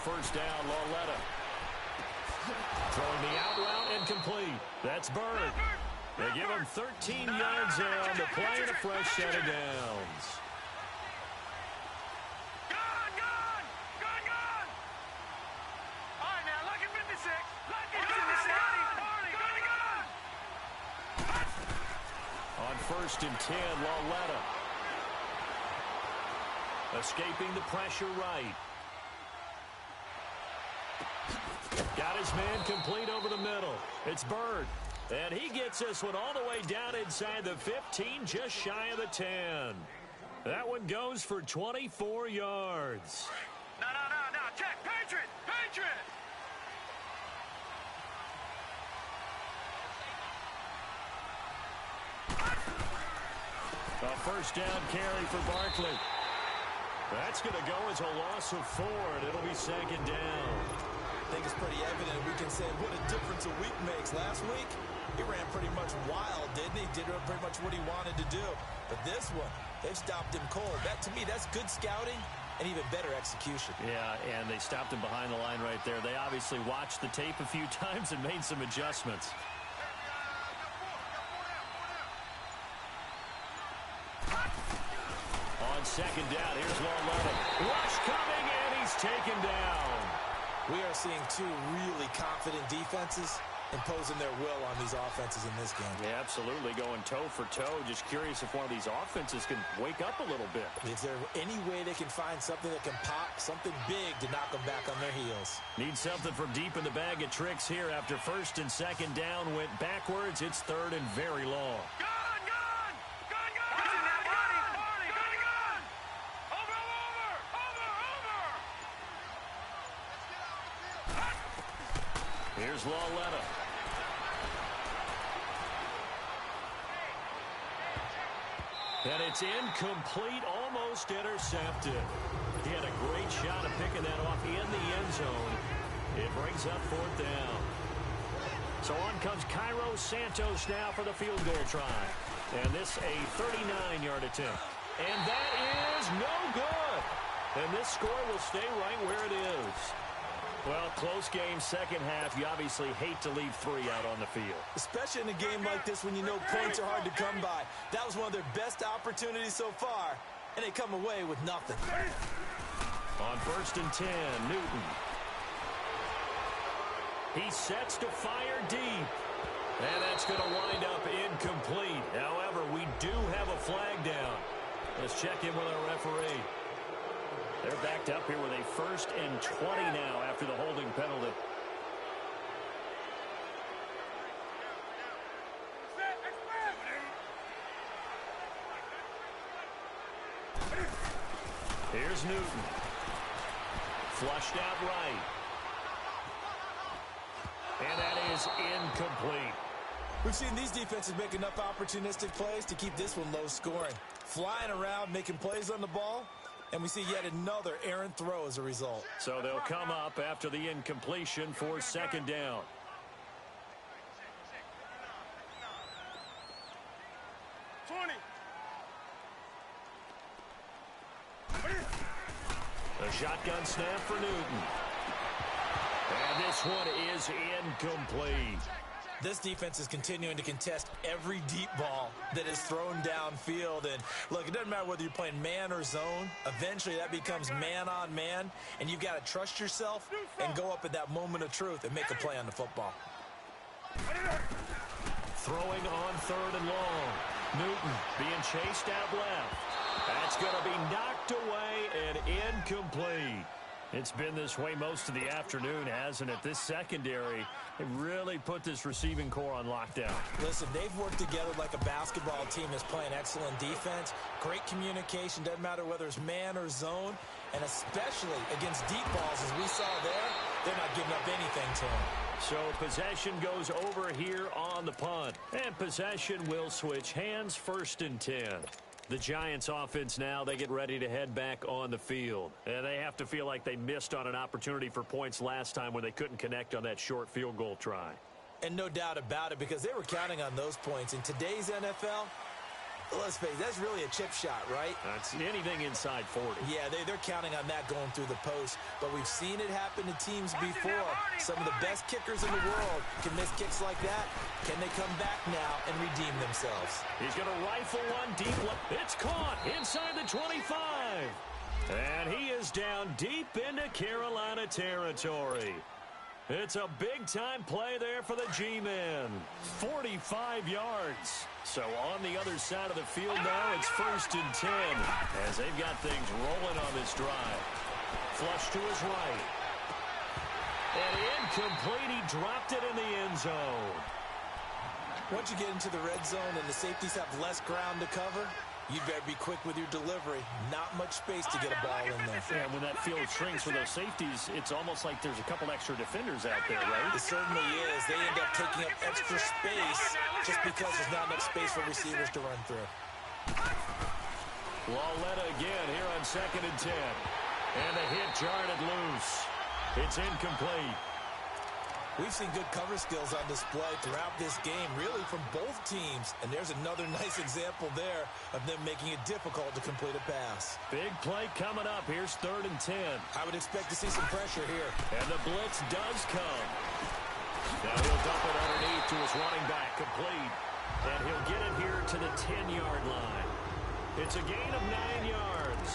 First down, Lauletta. Throwing the out route and complete. That's Bird. They give him 13 yards on the play and a fresh set of downs. Gone! All right, now, lucky 56. Lucky 56. On 1st and 10, Lauletta. Escaping the pressure right. Got his man complete over the middle. It's Bird. And he gets this one all the way down inside the 15, just shy of the 10. That one goes for 24 yards. No. Check. Patriot. A 1st down carry for Barkley. That's going to go as a loss of 4, and it'll be 2nd down. I think it's pretty evident. We can say what a difference a week makes. Last week, he ran pretty much wild, didn't he? Did pretty much what he wanted to do. But this one, they've stopped him cold. That, to me, that's good scouting and even better execution. Yeah, and they stopped him behind the line right there. They obviously watched the tape a few times and made some adjustments. On 2nd down, here's Lauletta. Rush coming, and he's taken down. We are seeing 2 really confident defenses imposing their will on these offenses in this game. Yeah, absolutely, going toe for toe. Just curious if one of these offenses can wake up a little bit. Is there any way they can find something that can pop, something big to knock them back on their heels? Need something from deep in the bag of tricks here after 1st and 2nd down went backwards. It's 3rd and very long. Here's Lauletta. And it's incomplete, almost intercepted. He had a great shot of picking that off in the end zone. It brings up 4th down. So on comes Cairo Santos now for the field goal try. And this a 39-yard attempt. And that is no good. And this score will stay right where it is. Well, close game, second half. You obviously hate to leave 3 out on the field. Especially in a game like this when you know points are hard to come by. That was one of their best opportunities so far, and they come away with nothing. On 1st and 10, Newton. He sets to fire deep. And that's going to wind up incomplete. However, we do have a flag down. Let's check in with our referee. They're backed up here with a 1st and 20 now after the holding penalty. Here's Newton. Flushed out right. And that is incomplete. We've seen these defenses make enough opportunistic plays to keep this one low scoring. Flying around, making plays on the ball, and we see yet another errant throw as a result. So they'll come up after the incompletion for 2nd down. The shotgun snap for Newton. And this one is incomplete. This defense is continuing to contest every deep ball that is thrown downfield. And look, it doesn't matter whether you're playing man or zone. Eventually that becomes man on man, and you've got to trust yourself and go up at that moment of truth and make a play on the football. Throwing on 3rd and long. Newton being chased out left. That's going to be knocked away and incomplete. It's been this way most of the afternoon, hasn't it? This secondary, it really put this receiving core on lockdown. Listen, they've worked together like a basketball team that's playing excellent defense. Great communication, doesn't matter whether it's man or zone. And especially against deep balls, as we saw there, they're not giving up anything to them. So possession goes over here on the punt. And possession will switch hands, 1st and 10. The Giants offense now, they get ready to head back on the field. And they have to feel like they missed on an opportunity for points last time when they couldn't connect on that short field goal try. And no doubt about it, because they were counting on those points. In today's NFL, let's face it, that's really a chip shot, right? That's anything inside 40. Yeah, they're counting on that going through the post. But we've seen it happen to teams before. Some of the best kickers in the world can miss kicks like that. Can they come back now and redeem themselves? He's going to rifle one deep left. It's caught inside the 25. And he is down deep into Carolina territory. It's a big-time play there for the G-men. 45 yards. So on the other side of the field now, it's 1st and 10 as they've got things rolling on this drive. Flush to his right. And incomplete. He dropped it in the end zone. Once you get into the red zone and the safeties have less ground to cover, you better be quick with your delivery. Not much space to get a ball in there. Yeah, when that field shrinks for those safeties, it's almost like there's a couple extra defenders out there, right? It certainly is. They end up taking up extra space just because there's not enough space for receivers to run through. Lawletta again here on 2nd and 10. And the hit jarred it loose. It's incomplete. We've seen good cover skills on display throughout this game, really from both teams. And there's another nice example there of them making it difficult to complete a pass. Big play coming up. Here's 3rd and 10. I would expect to see some pressure here. And the blitz does come. Now he'll dump it underneath to his running back, complete. And he'll get it here to the 10-yard line. It's a gain of 9 yards.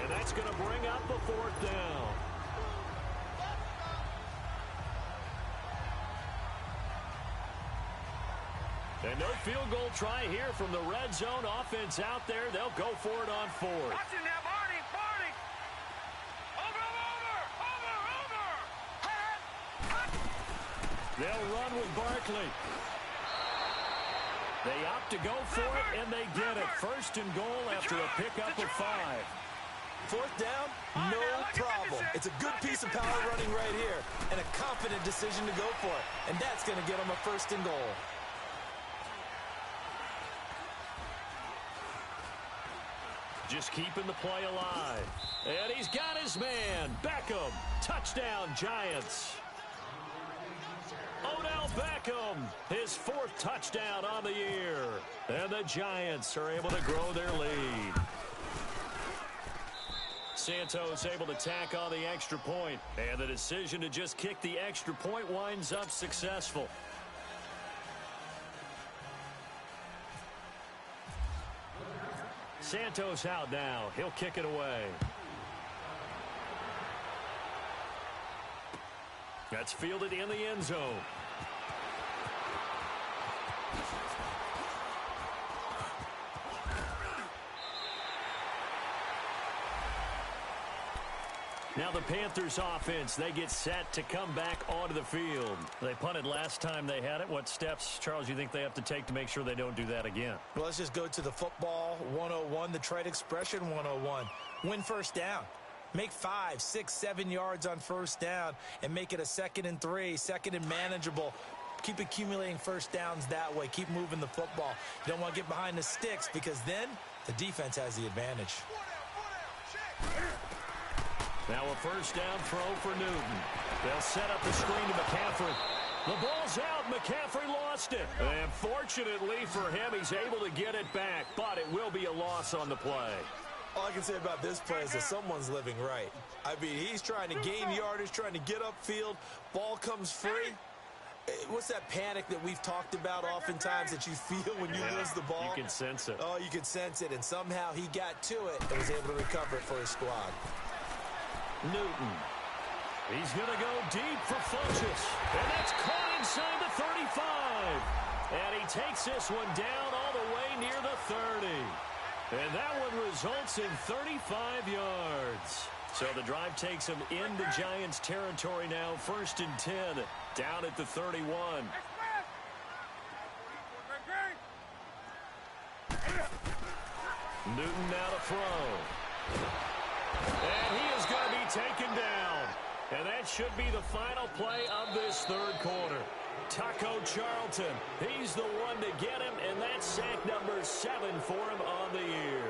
And that's going to bring up a 4th down. And no field goal try here from the red zone offense out there. They'll go for it on 4th. Watch him now, Barney! Over! They'll run with Barkley. They opt to go for it, and they get it. 1st and goal after a pickup of 5. 4th down, no problem. It's a good piece of power running right here, and a confident decision to go for it. And that's going to get them a 1st and goal. Just keeping the play alive. And he's got his man. Beckham. Touchdown, Giants. Odell Beckham, his 4th touchdown on the year. And the Giants are able to grow their lead. Santos able to tack on the extra point. And the decision to just kick the extra point winds up successful. Santos out now. He'll kick it away. That's fielded in the end zone. Now the Panthers offense, they get set to come back onto the field. They punted last time they had it. What steps, Charles, you think they have to take to make sure they don't do that again? Well, let's just go to the football 101, the trade expression 101. Win first down. Make 5, 6, 7 yards on first down and make it a 2nd and 3, 2nd and manageable. Keep accumulating first downs that way. Keep moving the football. You don't want to get behind the sticks because then the defense has the advantage. Now a first down throw for Newton. They'll set up the screen to McCaffrey. The ball's out. McCaffrey lost it. And fortunately for him, he's able to get it back, but it will be a loss on the play. All I can say about this play is that someone's living right. I mean, he's trying to gain yardage, trying to get upfield. Ball comes free. What's that panic that we've talked about oftentimes that you feel when you lose the ball? You can sense it. Oh, you can sense it, and somehow he got to it and was able to recover it for his squad. Newton. He's going to go deep for Funchess. And that's caught inside the 35. And he takes this one down all the way near the 30. And that one results in 35 yards. So the drive takes him into Giants territory now. 1st and 10, down at the 31. Newton now to throw. And he is going to be taken down. And that should be the final play of this 3rd quarter. Taco Charlton, he's the one to get him, and that's sack number 7 for him on the year.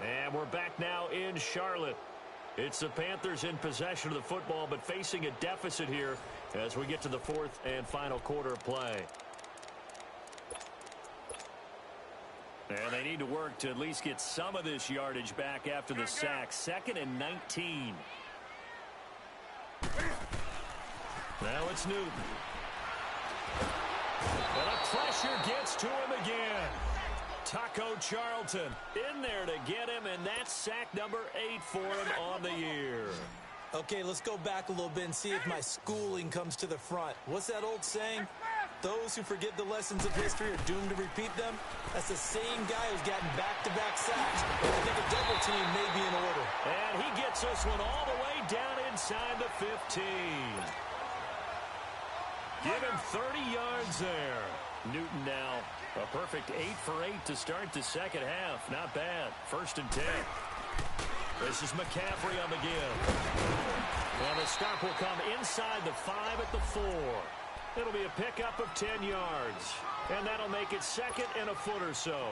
And we're back now in Charlotte. It's the Panthers in possession of the football, but facing a deficit here as we get to the 4th and final quarter of play. And they need to work to at least get some of this yardage back after the sack. 2nd and 19. Now it's Newton. And the pressure gets to him again. Taco Charlton in there to get him, and that's sack number 8 for him on the year. Okay, let's go back a little bit and see if my schooling comes to the front. What's that old saying? Those who forget the lessons of history are doomed to repeat them. That's the same guy who's gotten back-to-back sacks. I think a double team may be in order. And he gets this one all the way down inside the 15. Give him 30 yards there. Newton now a perfect 8 for 8 to start the second half. Not bad. 1st and 10. This is McCaffrey on the give. And the stop will come inside the 5 at the 4. It'll be a pickup of 10 yards. And that'll make it 2nd and a foot or so.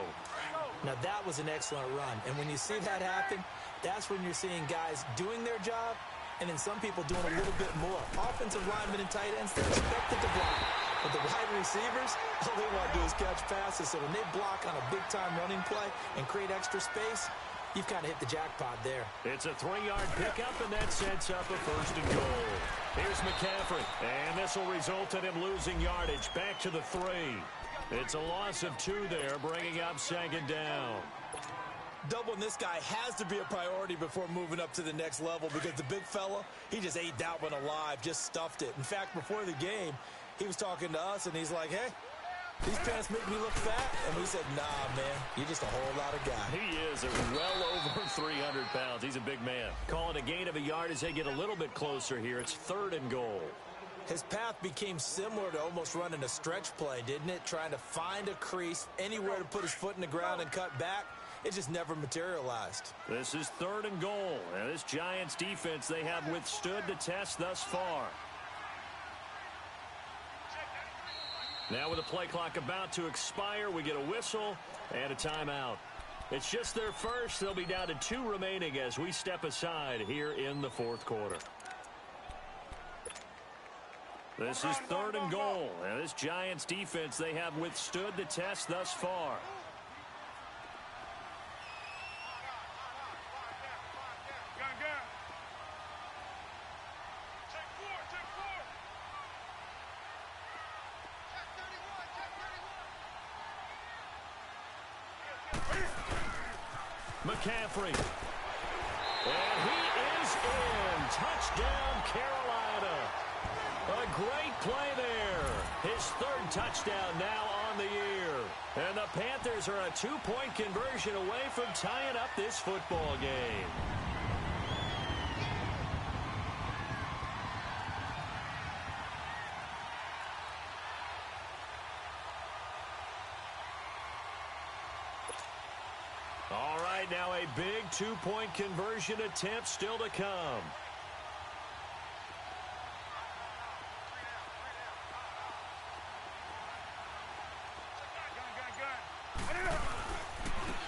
Now that was an excellent run. And when you see that happen, that's when you're seeing guys doing their job and then some people doing a little bit more. Offensive linemen and tight ends, they're expected to block. But the wide receivers, all they want to do is catch passes. So when they block on a big-time running play and create extra space, you've kind of hit the jackpot there. It's a 3-yard pickup, and that sets up a 1st and goal. Here's McCaffrey, and this will result in him losing yardage back to the 3. It's a loss of 2 there, bringing up 2nd down. Doubling this guy has to be a priority before moving up to the next level because the big fella, he just ate that one alive, just stuffed it. In fact, before the game, he was talking to us, and he's like, hey, these pants make me look fat. And we said, nah, man, you're just a whole lot of guy. He is well over 300 pounds. He's a big man. Calling a gain of a yard as they get a little bit closer here. It's 3rd and goal. His path became similar to almost running a stretch play, didn't it? Trying to find a crease, anywhere to put his foot in the ground and cut back. It just never materialized. This is 3rd and goal. And this Giants defense, they have withstood the test thus far. Now with the play clock about to expire, we get a whistle and a timeout. It's just their first. They'll be down to 2 remaining as we step aside here in the 4th quarter. This is 3rd and goal. And this Giants defense, they have withstood the test thus far. McCaffrey. And he is in. Touchdown, Carolina. A great play there. His 3rd touchdown now on the year. And the Panthers are a 2-point conversion away from tying up this football game. All right, now a big 2-point conversion attempt still to come.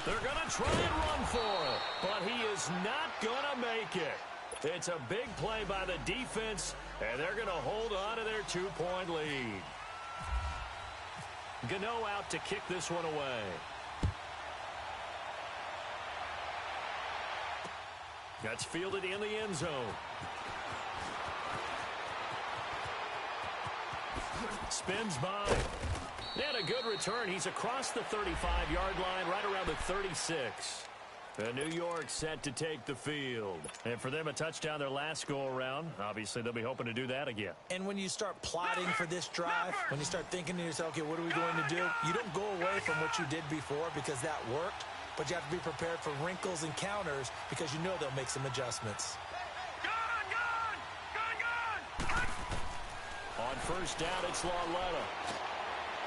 They're going to try and run for it, but he is not going to make it. It's a big play by the defense, and they're going to hold on to their 2-point lead. Gano out to kick this one away. That's fielded in the end zone. Spins by. And a good return. He's across the 35-yard line, right around the 36. And New York set to take the field. And for them, a touchdown their last go-around. Obviously, they'll be hoping to do that again. And when you start plotting for this drive, when you start thinking to yourself, okay, what are we going to do? You don't go away from what you did before because that worked. But you have to be prepared for wrinkles and counters because you know they'll make some adjustments. On 1st down, it's Lauletta.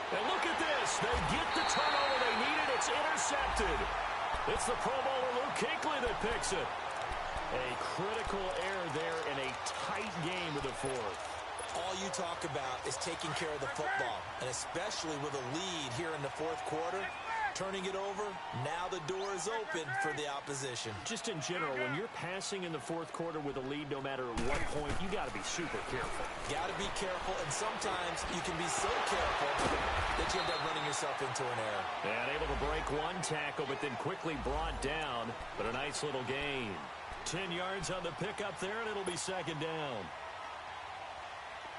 And look at this. They get the turnover they needed. It's intercepted. It's the Pro Bowler Luke Kuechly that picks it. A critical error there in a tight game of the 4th. All you talk about is taking care of the football, and especially with a lead here in the 4th quarter. Turning it over, now the door is open for the opposition. Just in general, when you're passing in the 4th quarter with a lead, no matter at what point, you got to be super careful. Got to be careful, and sometimes you can be so careful that you end up running yourself into an error. And able to break one tackle, but then quickly brought down. But a nice little gain. 10 yards on the pickup there, and it'll be 2nd down.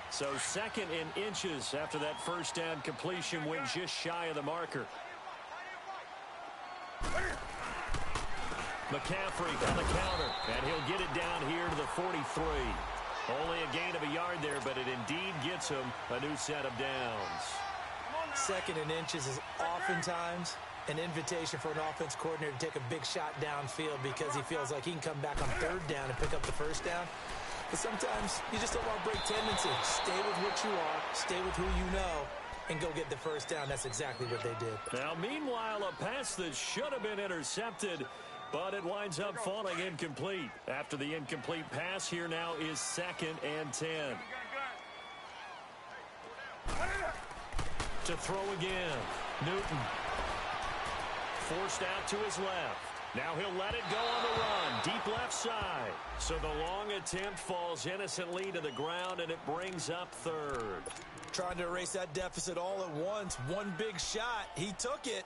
So 2nd in inches after that 1st down completion went just shy of the marker. McCaffrey on the counter, and he'll get it down here to the 43. Only a gain of a yard there, but it indeed gets him a new set of downs. 2nd in inches is oftentimes an invitation for an offense coordinator to take a big shot downfield because he feels like he can come back on 3rd down and pick up the 1st down. But sometimes you just don't want to break tendency. Stay with what you are, stay with who you know, and go get the 1st down. That's exactly what they did. Now, meanwhile, a pass that should have been intercepted, but it winds up falling incomplete. After the incomplete pass, here now is 2nd and 10. To throw again. Newton. Forced out to his left. Now he'll let it go on the run. Deep left side. So the long attempt falls innocently to the ground, and it brings up 3rd. Trying to erase that deficit all at once. One big shot. He took it.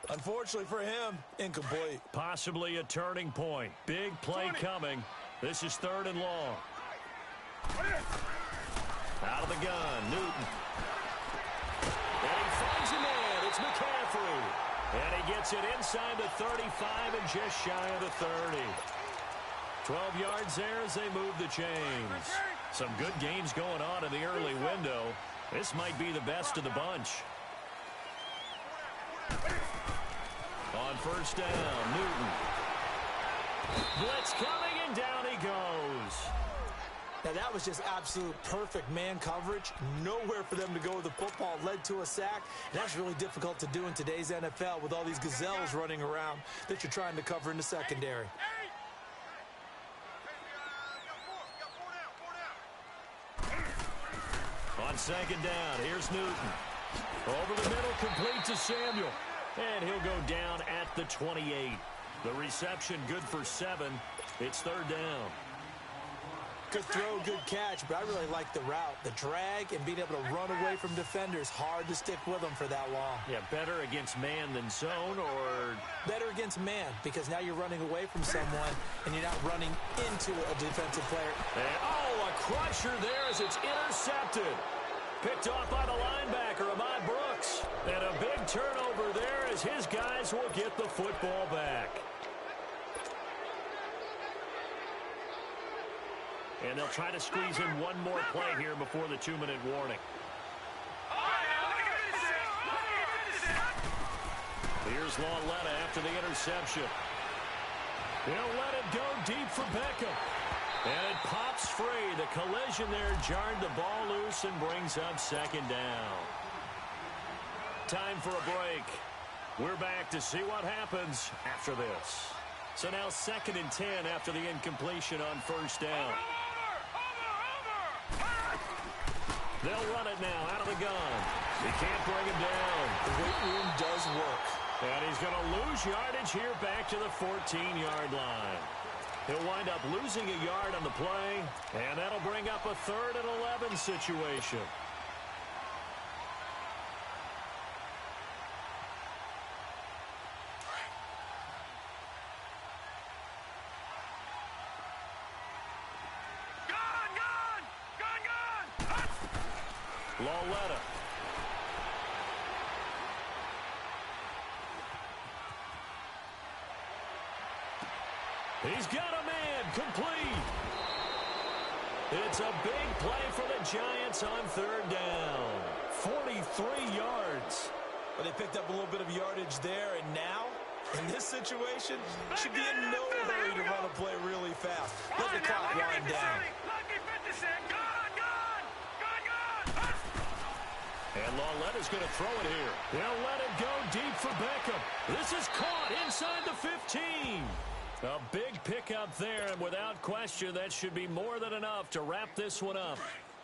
Unfortunately for him, incomplete. Possibly a turning point. Big play coming. This is 3rd and long. Out of the gun, Newton. And he finds a man. It's McCaffrey. And he gets it inside the 35 and just shy of the 30. 12 yards there as they move the chains. Some good games going on in the early window. This might be the best of the bunch. On 1st down, Newton. Blitz coming, and down he goes. Now, that was just absolute perfect man coverage. Nowhere for them to go with the football. Led to a sack. And that's really difficult to do in today's NFL with all these gazelles running around that you're trying to cover in the secondary. On 2nd down, here's Newton. Over the middle, complete to Samuel. And he'll go down at the 28. The reception good for 7. It's 3rd down. Good throw, good catch, but I really like the route. The drag and being able to run away from defenders, hard to stick with them for that long. Yeah, better against man than zone, or... Better against man, because now you're running away from someone and you're not running into a defensive player. And, oh, a crusher there as it's intercepted. Picked off by the linebacker, Ahmad Brooks. And a big turnover there as his guys will get the football back. And they'll try to squeeze in one more play here before the 2-minute warning. Here's Lauletta after the interception. He'll let it go deep for Beckham. And it pops free. The collision there jarred the ball loose and brings up second down. Time for a break. We're back to see what happens after this. So now 2nd and 10 after the incompletion on first down. They'll run it now out of the gun. He can't bring him down. The weight room does work. And he's going to lose yardage here back to the 14-yard line. He'll wind up losing a yard on the play, and that'll bring up a 3rd and 11 situation. Lauletta. He's got a man complete. It's a big play for the Giants on 3rd down. 43 yards. Well, they picked up a little bit of yardage there, and now, in this situation, should be in no hurry to run a play really fast. Let the clock wind down. And Lauletta's going to throw it here. They'll let it go deep for Beckham. This is caught inside the 15. A big pickup there, and without question, that should be more than enough to wrap this one up.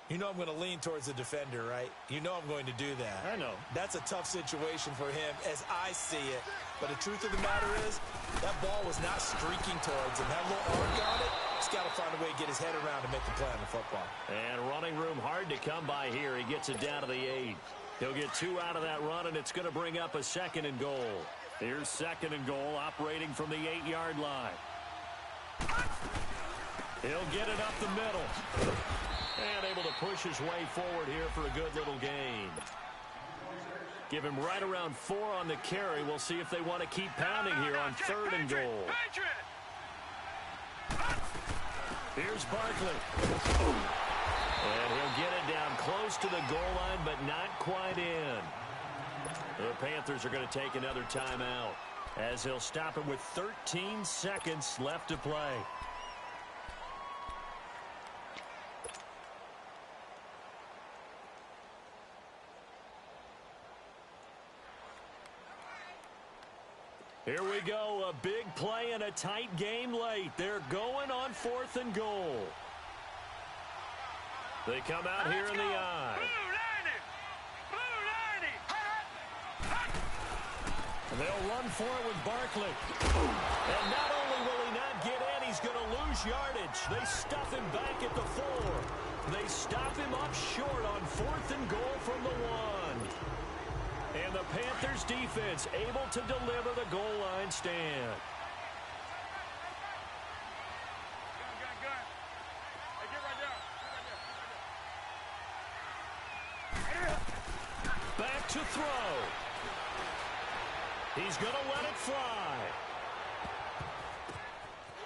You know I'm going to lean towards the defender, right? You know I'm going to do that. I know. That's a tough situation for him as I see it. But the truth of the matter is, that ball was not streaking towards him. That little arc on it, he's got to find a way to get his head around to make the play on the football. And running room hard to come by here. He gets it down to the 8. He'll get 2 out of that run, and it's going to bring up a 2nd and goal. Here's 2nd and goal, operating from the 8-yard line. He'll get it up the middle. And able to push his way forward here for a good little gain. Give him right around 4 on the carry. We'll see if they want to keep pounding here on 3rd and goal. Here's Barkley. And he'll get it down close to the goal line, but not quite in. The Panthers are going to take another timeout as he'll stop it with 13 seconds left to play. Here we go, a big play and a tight game late. They're going on 4th and goal. They come out here in the I. And they'll run for it with Barkley. And not only will he not get in, he's going to lose yardage. They stuff him back at the 4. They stop him up short on 4th and goal from the 1. And the Panthers defense able to deliver the goal line stand. Back to throw. He's going to let it fly.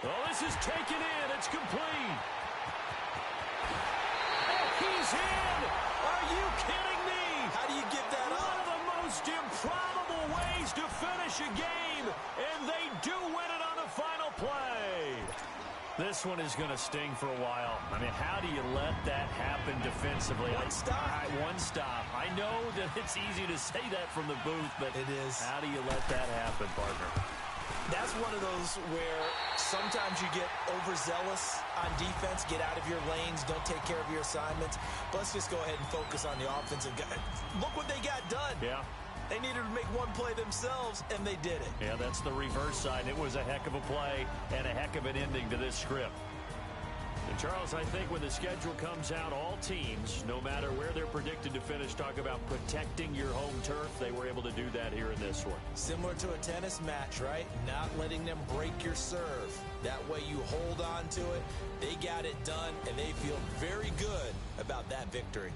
Oh, this is taken in. It's complete. Oh, he's in. Are you kidding me? How do you get that up? One of the most improbable ways to finish a game, and they do win it on the final play. This one is going to sting for a while. I mean, how do you let that happen defensively? One stop. One stop. I know that it's easy to say that from the booth, but it is. How do you let that happen, partner? That's one of those where sometimes you get overzealous on defense, get out of your lanes, don't take care of your assignments. But let's just go ahead and focus on the offensive guy. Look what they got done. Yeah. They needed to make one play themselves, and they did it. Yeah, that's the reverse side. It was a heck of a play and a heck of an ending to this script. And Charles, I think when the schedule comes out, all teams, no matter where they're predicted to finish, talk about protecting your home turf. They were able to do that here in this one. Similar to a tennis match, right? Not letting them break your serve. That way you hold on to it. They got it done, and they feel very good about that victory.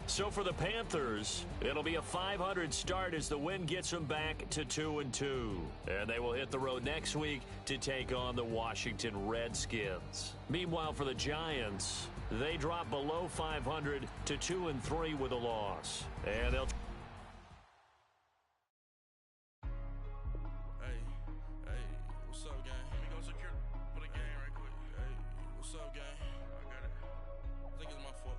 So for the Panthers, it'll be a 500 start as the win gets them back to 2-2. And they will hit the road next week to take on the Washington Redskins. Meanwhile, for the Giants, they drop below 500 to 2-3 with a loss. And they'll... Hey, what's up, gang? Let me go secure for the game right quick. Hey, what's up, gang? I got it. I think it's my fault.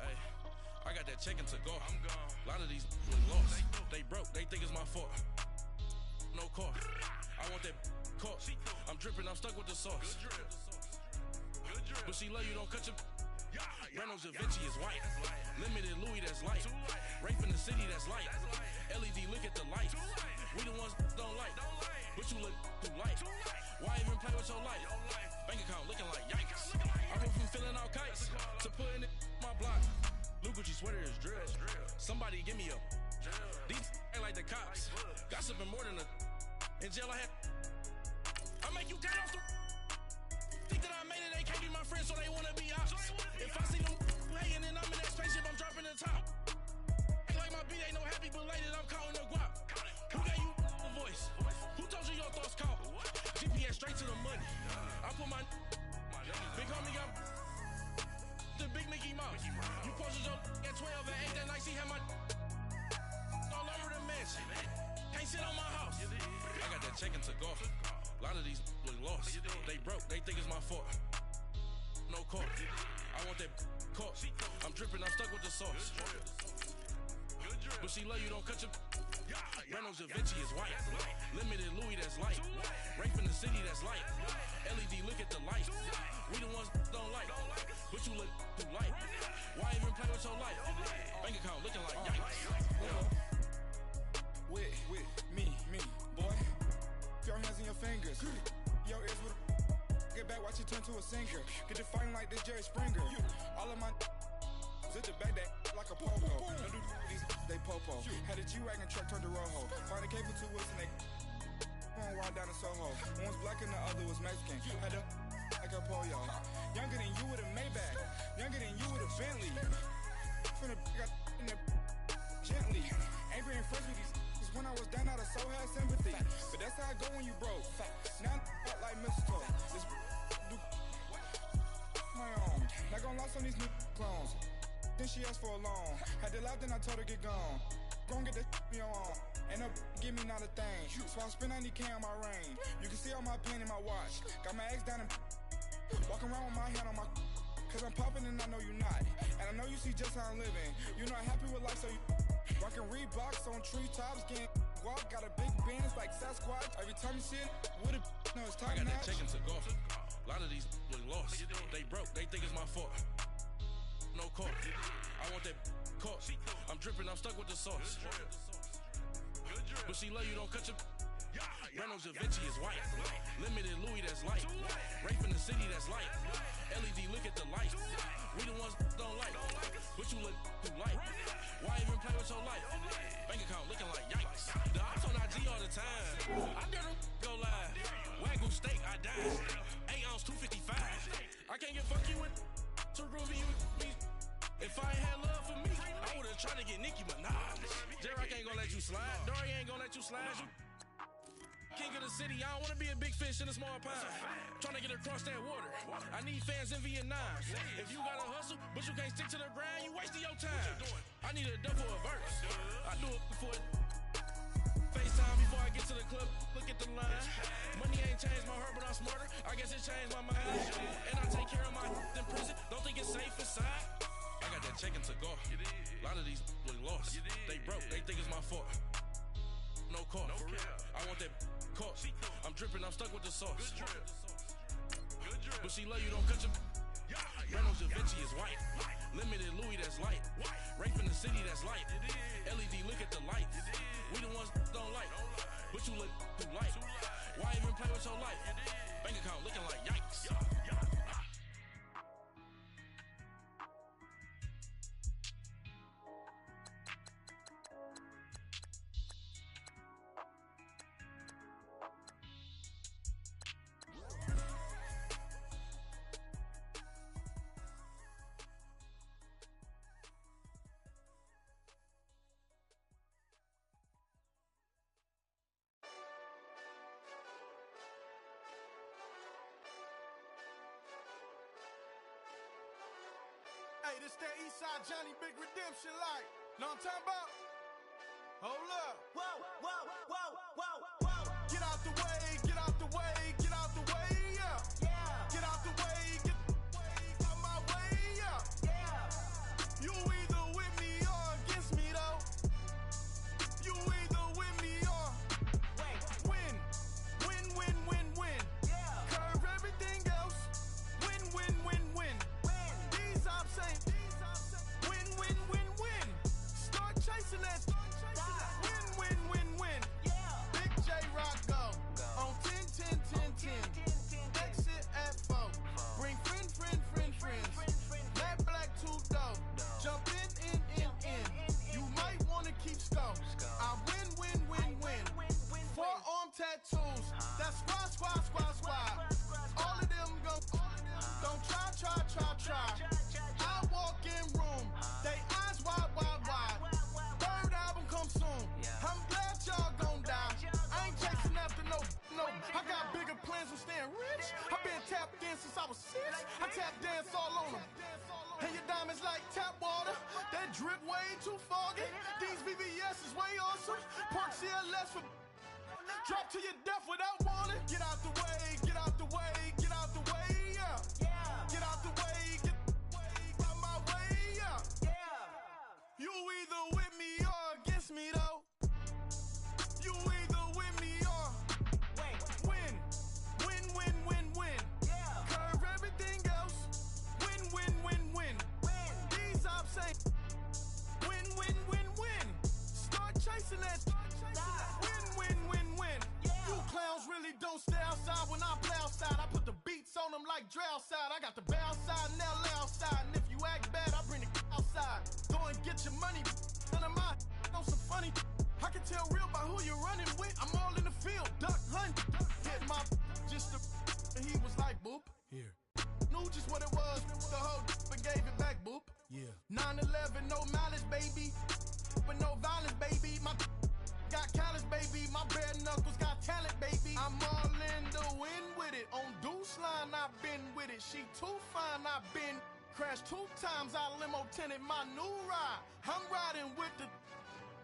Hey, I got that chicken to go. I'm gone. A lot of these lost. They broke. They think it's my fault. No car. I want that caught. I'm dripping. I'm stuck with the sauce. Good drip. But she love you. Don't cut your. Reynolds Da Vinci is white. Limited Louis that's light. Rape in the city that's light. LED look at the light. We the ones don't like. But you look too light. Why even play with your life? Bank account looking like yikes. I went from filling out kites to putting it in my block. Blue Gucci sweater is drill. Somebody give me a. These ain't like the cops. Gossiping more than a. In jail I had. I make you get off the. Think that I made it, they can't be my friends, so they wanna be ops. If I see them hating and I'm in that spaceship, I'm dropping the top. Ain't like my beat ain't no happy belated, I'm counting the guap. Who gave you the voice? Who told you your thoughts count? GPS straight to the money. I put my big homie got the big Mickey Mouse. You posted your at 12 and 8 that night, she had my all over the mansion. Can't sit on my house. I got that chicken to go. A lot of these look lost. They broke, they think it's my fault. No car. I want that caught. I'm dripping, I'm stuck with the sauce. But she love you, don't cut your. Reynolds Da Vinci is white. Limited Louis that's light. Rape in the city that's light. LED look at the light. We the ones don't like. But you look too light. Why even play with your life? Bank account looking like yikes. With me, boy. Your hands in your fingers. Your ears with a. Get back, watch you turn to a singer. Get to fighting like this Jerry Springer. All of my. Zit the back that like a popo. No do these they popo. Had a G-Wagon truck turned to Rojo. Find a cable 2 wheels and they. One ride down in Soho. One was black and the other was Mexican. Had a. Like a pollo. Younger than you with a Maybach. Younger than you with a Bentley. From the. Got in the. Gently. Angry and friends with these. When I was down, I so had sympathy. But that's how I go when you broke. Now I'm like mistletoe. This do my own. Not gonna lost on these new clones. Then she asked for a loan. Had to laugh, then I told her get gone. Gon' get that me on. Ain't no give me not a thing. So I spend 90K on my range. You can see all my pain in my watch. Got my ex down and walking around with my hand on my. Cause I'm popping and I know you not. And I know you see just how I'm living. You're not happy with life, so you. Rockin' Reeboks on treetops, getting guap, got a big Benz like Sasquatch. Every time you see it, with it, no, it's time. I got that chicken to go. A lot of these look lost. They broke, they think it's my fault. No car. I want that caught. I'm dripping, I'm stuck with the sauce. But she love you, don't cut your. Reynolds Da Vinci is white. Limited Louis that's light. Rape in the city that's light. LED look at the light. We the ones don't like. But you look too light. Why even play with your life? Bank account looking like yikes. The ops on IG all the time. I dare them go live. Wagyu steak, I died. 8 ounce 255. I can't get fuck you with to groovy you me. If I ain't had love for me, I would've tried to get Nicki Minaj. J-Rock ain't gonna let you slide. Dory ain't gonna let you slide. You king of the city, I don't wanna be a big fish in a small pond. Trying to get across that water. I need fans in Vietnam. If you gotta hustle, but you can't stick to the grind, you wasting your time. I need a double a verse. I do it before FaceTime before I get to the club. Look at the line. Money ain't changed my heart, but I'm smarter. I guess it changed my mind. And I take care of my in prison. Don't think it's safe inside. I got that chicken to go. A lot of these look lost. They broke. They think it's my fault. No car. I want that caught. I'm dripping, I'm stuck with the sauce. But she love you, don't cut your. Reynolds Da Vinci is white. Limited Louis that's light. Rape in the city that's light. LED look at the light. We the ones don't like. But you look too light. Why even play with your life? Bank account looking like yikes. Hey, this that Eastside Johnny Big Redemption like. Know what I'm talking about? Hold up. Whoa, whoa, whoa, whoa, whoa. Get out the way, get out the way, get out the way, yeah. Yeah. Get out the way, get out my way, yeah. Yeah. You either with me or against me though. You either with me or win. Win, win, win, win. Yeah. Curve everything else. Win, win, win, win. These I'm saying. Win, win, win, win. Start chasing that. Win, win, win, win. Big J Rock go. On 10, 10, 10, 10. Exit at 4. Bring friend, friend, friend, friends. Black, black, two dough. Jump in. You might want to keep score. I win, win, win, win. Forearm tattoos. That's squad. All of them go. Don't try. I walk in room. They eyes wide. Third album come soon. I'm glad y'all gon' die. I ain't chasing after no. I got bigger plans for staying rich. I been tapped in since I was 6. I tap dance all on them. And your diamonds like tap water. That drip way too foggy. These VVS is way awesome. Park CLS for drop to your death without warning. Get out the way, get out the way, get out the way, yeah. Get out the way, get out my way, yeah. You either with me or against me though. You either with me or win. Win, win, win, win. Curve everything else. Win, win, win, win. These I'm saying. Win, win, win, win. Start chasing that. Win, win, win, win. You clowns really don't stay outside when I play outside. I put the beats on them like Dre outside. I got the bounce side and LA outside. And if you act bad, I bring the outside. Go and get your money. None of my know some funny. I can tell real by who you're running with. I'm all in the field. Duck hunt. Hit my just the and he was like boop. Here. Knew just what it was. The whole but gave it back boop. Yeah. 9/11, no mileage, baby. But no violence, baby. My got callous, baby. My bare knuckles got talent, baby. I'm all in the wind with it. On Deuce line, I've been with it. She too fine, I've been crashed 2 times. I limo tinted my new ride. I'm riding with the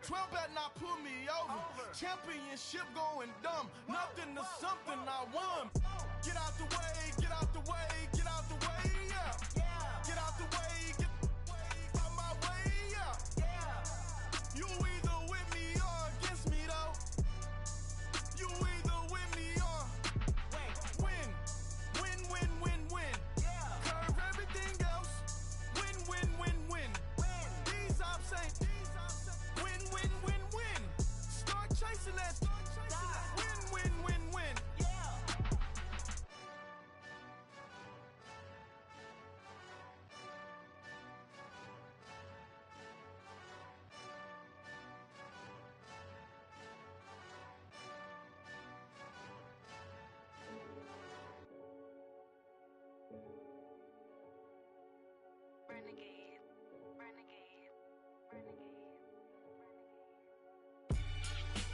12 better not pull me over. Championship going dumb. Nothing to something I won. Get out the way, get out the way, get out the way, yeah. Get out the way, get out my way, yeah. You either with me or against me though. You either with me or win. Win, win, win, win. Curve everything else. Win, win, win, win. These I'm saying. Win, win, win, win. Start chasing that. Win, win, win, win.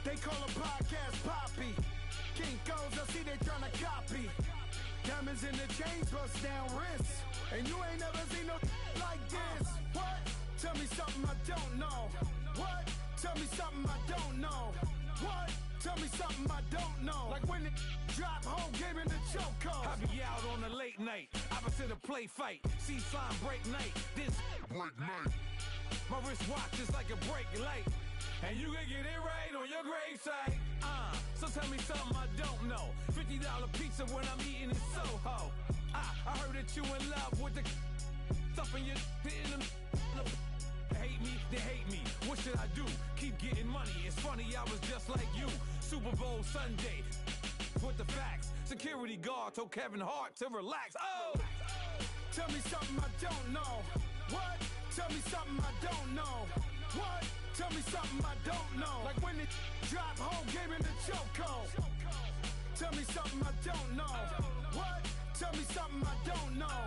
They call a podcast Poppy. Kinkos, I see they tryna copy. Diamonds in the chains, bust down wrists. And you ain't never seen no like this. What? Tell me something I don't know. What? Tell me something I don't know. What? Tell me something I don't know. Like when it drop, whole game in the chokehold. I be out on a late night, opposite a play fight. See sign break night, this break night. My wristwatch is like a brake light. And you can get it right on your gravesite. So tell me something I don't know. $50 pizza when I'm eating in Soho. I heard that you in love with the stuff in your hitting them. Hate me, they hate me. What should I do? Keep getting money. It's funny, I was just like you. Super Bowl Sunday. with the facts. Security guard told Kevin Hart to relax. Oh! Tell me something I don't know. What? Tell me something I don't know. What? Tell me something I don't know. Like when it drop whole game in the chokehold. Tell me something I don't know. What? Tell me something I don't know.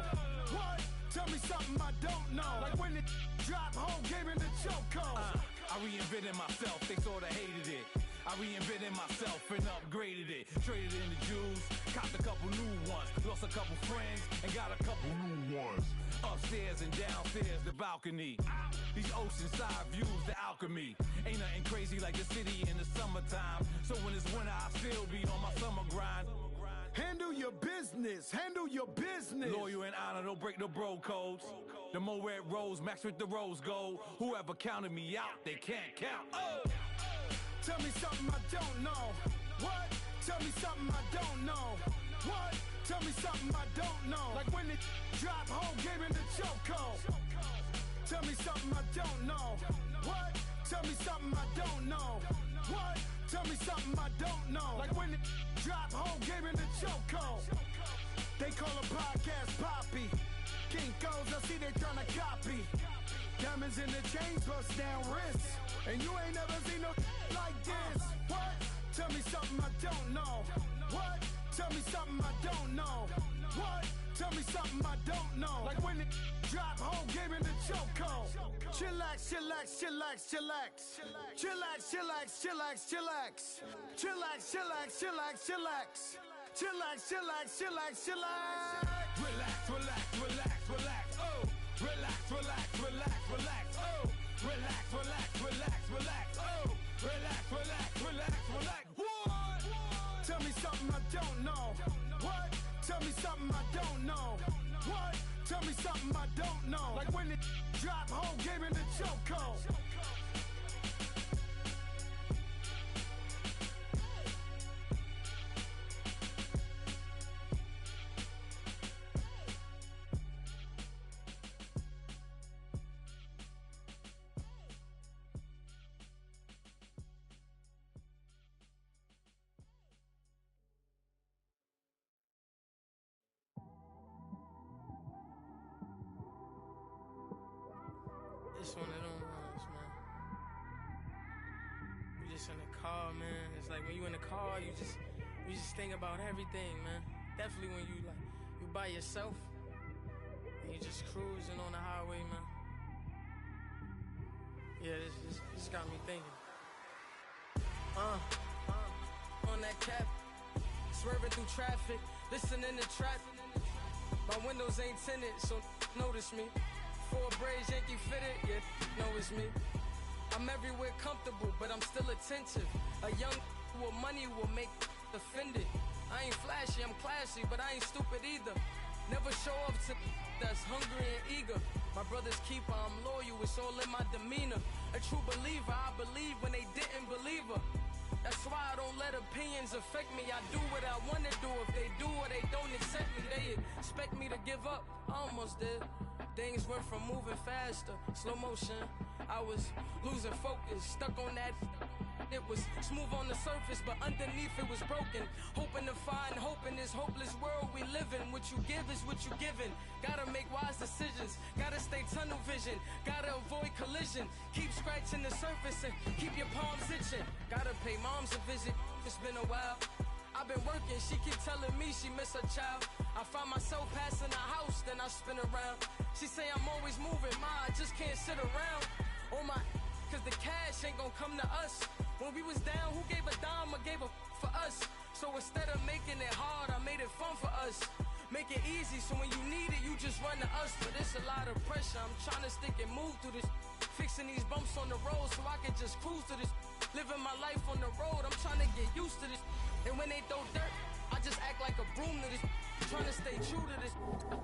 What? Tell me something I don't know. Like when it drop whole game in the chokehold. I reinvented myself, they sorta hated it. I reinvented myself and upgraded it. Traded in the Jews, copped a couple new ones. Lost a couple friends and got a couple new ones. Upstairs and downstairs, the balcony. These oceanside views, the alchemy. Ain't nothing crazy like the city in the summertime. So when it's winter, I still be on my summer grind. Handle your business, handle your business. Loyal and honor, don't break the bro codes. The more red rose, max with the rose gold. Whoever counted me out, they can't count. Oh! Tell me something I don't know. What? Tell me something I don't know. What? Tell me something I don't know. Like when it drop whole game in the chokehold. Tell me something I don't know. What? Tell me something I don't know. What? Tell me something I don't know. Like when it drop whole game in the chokehold. They call a podcast Poppy. Kinkos, I see they tryna copy. Diamonds in the chains, bust down wrists. And you ain't never seen no like this. What? Tell me something I don't know. What? Tell me something I don't know. What? Tell me something I don't know. Like when it drop whole game in the chokehold. Chillax, chillax, chillax, chillax. Chillax, chillax, chillax, chillax. Chillax, chillax, chillax, chillax. Chillax, chillax, chillax, chillax. Relax, relax, relax, relax. Oh, relax, relax, relax, relax. Oh, relax, relax, relax, relax. Oh, relax, relax, relax, relax. What? Tell me something I don't know. What? Tell me something I don't know. What? Tell me something I don't know. Like when it drop whole game in the chokehold. It's one of them ones, man. You just in the car, man. It's like when you in the car, you just think about everything, man. Definitely when you by yourself and you just cruising on the highway, man. Yeah, this got me thinking. On that cap, swerving through traffic, listening to trap. My windows ain't tinted, so notice me. Four braids, Yankee fitted, yeah, know it's me. I'm everywhere comfortable, but I'm still attentive. A young with money will make offended. I ain't flashy, I'm classy, but I ain't stupid either. Never show up to that's hungry and eager. My brother's keeper, I'm loyal, it's all in my demeanor. A true believer, I believe when they didn't believe her. That's why I don't let opinions affect me. I do what I want to do. If they do or they don't accept me, they expect me to give up. I almost did. Things went from moving faster, slow motion. I was losing focus, stuck on that. It was smooth on the surface, but underneath it was broken. Hoping to find hope in this hopeless world we live in. What you give is what you given. Gotta make wise decisions. Gotta stay tunnel vision. Gotta avoid collision. Keep scratching the surface and keep your palms itching. Gotta pay moms a visit. It's been a while. I've been working, she keep telling me she miss her child. I find myself passing the house, then I spin around. She say I'm always moving, ma, I just can't sit around. Oh my, cause the cash ain't gonna come to us. When we was down, who gave a dime or gave a for us? So instead of making it hard, I made it fun for us. Make it easy, so when you need it, you just run to us. But it's a lot of pressure, I'm trying to stick and move through this. Fixing these bumps on the road so I can just cruise to this. Living my life on the road, I'm trying to get used to this. And when they throw dirt, I just act like a broom to this. Trying to stay true to this.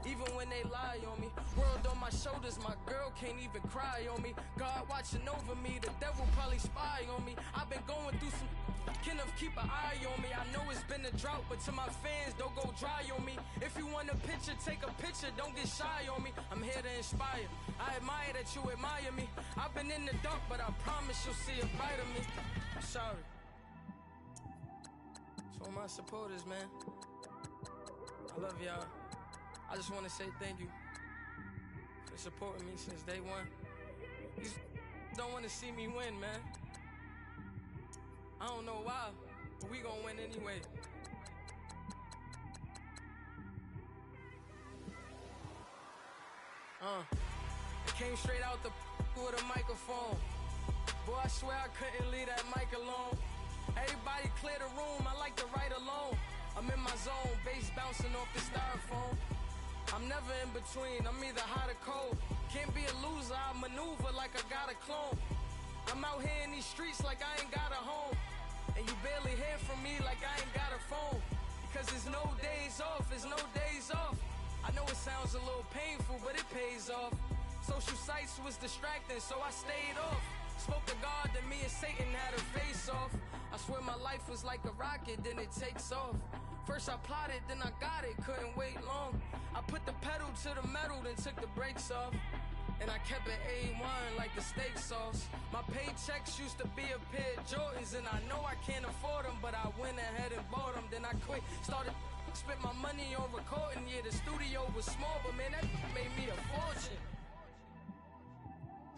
Even when they lie on me. World on my shoulders, my girl can't even cry on me. God watching over me, the devil probably spy on me. I've been going through some. Kenneth, keep an eye on me. I know it's been a drought, but to my fans, don't go dry on me. If you want a picture, take a picture, don't get shy on me. I'm here to inspire. I admire that you admire me. I've been in the dark, but I promise you'll see a brighter me. I'm sorry. So am I. my supporters, man. I love y'all. I just want to say thank you for supporting me since day one. You don't want to see me win, man. I don't know why, but we gonna win anyway. I came straight out the with a microphone. Boy, I swear I couldn't leave that mic alone. Everybody clear the room, I like to write alone. I'm in my zone, bass bouncing off the styrofoam. I'm never in between, I'm either hot or cold. Can't be a loser, I maneuver like I got a clone. I'm out here in these streets like I ain't got a home. And you barely hear from me like I ain't got a phone. Because there's no days off, there's no days off. I know it sounds a little painful, but it pays off. Social sites was distracting, so I stayed off. Spoke to God, then me and Satan had a face off. I swear my life was like a rocket, then it takes off. First I plotted, then I got it, couldn't wait long. I put the pedal to the metal, then took the brakes off. And I kept it A1 like the steak sauce. My paychecks used to be a pair of Jordans, and I know I can't afford them, but I went ahead and bought them. Then I quit, started spent my money on recording. Yeah, the studio was small, but man, that made me a fortune.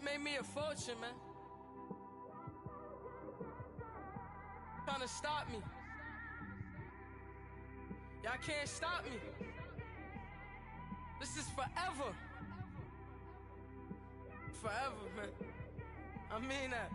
Made me a fortune, man. Trying to stop me. Y'all can't stop me. This is forever. Forever, man. I mean that.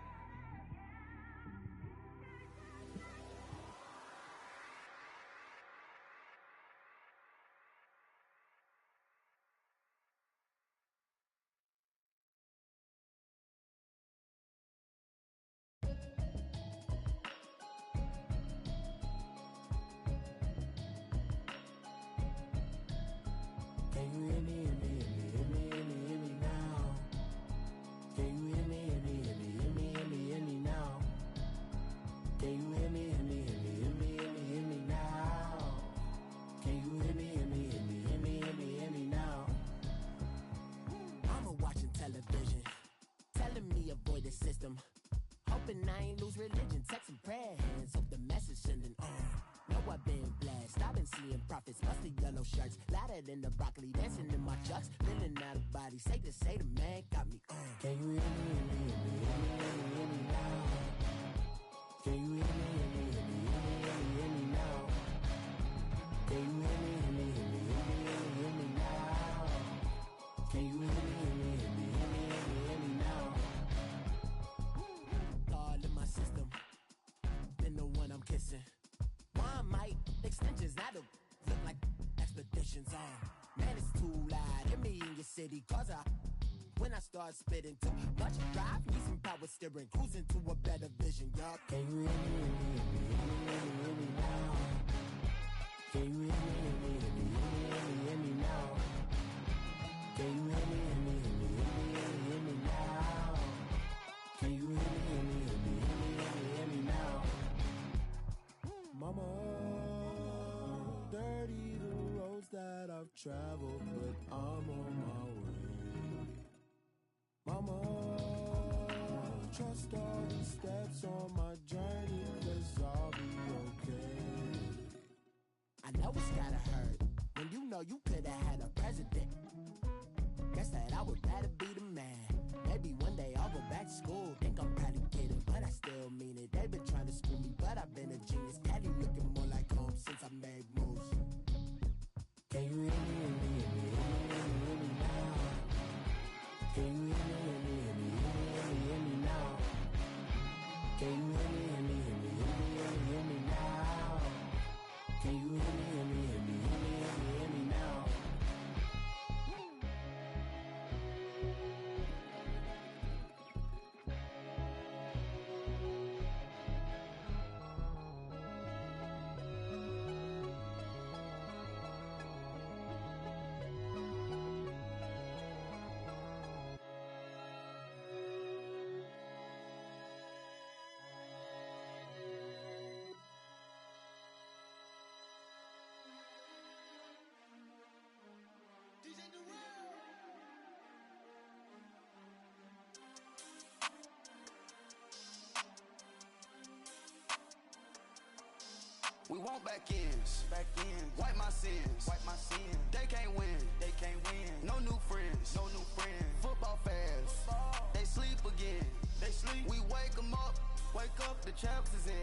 Hoping I ain't lose religion, texting prayer hands, hope the message sending on. Know I've been blessed, I've been seeing prophets, busted yellow shirts, louder than the broccoli, dancing in my chucks, feeling out of body, say the man got me on. Can you hear me, hear me now? Can you hear me now? Can you hear me now? Can you hear me now? God in my system, been the one I'm kissing. Why might extensions that'll look like expeditions on? Man, it's too loud, hit me in your city, cause when I start spitting too much drive, need some power steering, cruising to a better vision, y'all. Can you hear me now? Can you hear me now? Can you hear me now? Can you hear me now? Mama, dirty the roads that I've traveled, but I'm on my way. Mama, trust all the steps on my journey, 'cause I'll be okay. I know it's gotta hurt when you know you could've had a president. Guess that I would rather be the man. Maybe one day I'll go back to school. Think I'm probably kidding, but I still mean it. They've been trying to screw me, but I've been a genius. Caddy looking more like home since I made moves. Can you hear me now? Can you hear me now? Can you hear me now? Can you hear me now? want back ends. Wipe my sins. They can't win. No new friends. Football fans. They sleep again. We wake them up. Wake up, the champs is in.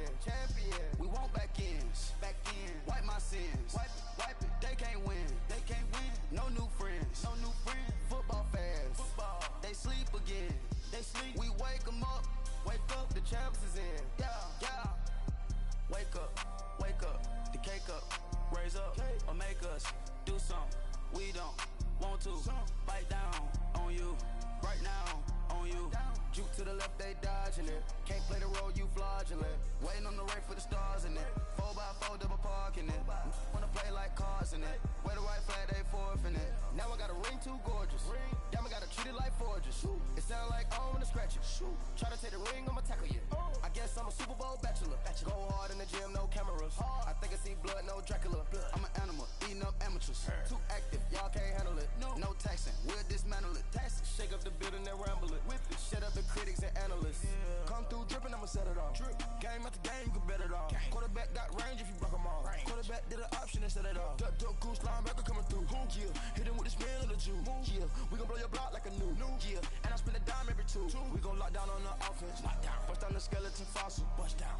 We want back ends. Wipe my sins. Wipe it. They can't win. No new friends. Football fans. They sleep again. We wake them up. Wake up, the champs is in. Yeah. Wake up, the cake up. Raise up, or make us do something we don't want to. Bite down on you, right now on you. Juke to the left, they dodging it. Can't play the role, you fraudulent. Waiting on the race for the stars in it. 4x4 double parking it. Wanna play like cars in it. Wear the white flag, they forfeit it. Now I got a ring too gorgeous. Damn, I gotta treat it like forges. It sound like I wanna scratch it. Try to take the ring, I'ma tackle you. I guess I'm a Super Bowl bachelor. Go hard in the gym, no cameras. I think I see blood, no Dracula. I'm an animal, eating up amateurs. Too active, y'all can't handle it. No taxing, we'll dismantle it. Shake up the building and ramble it. Whip it, shut up the critics and analysts. Come through dripping, I'ma set it off. Game after game, you can bet it off. Quarterback got range if you block them off. Quarterback did an option and set it off. Duck goose linebacker coming through. Yeah, hit him with the spin of the Jew. Yeah, we gon' blow your block like a new. Yeah, and I spend a dime every two. We gon' lock down on the offense. Bust down the skeleton fossil.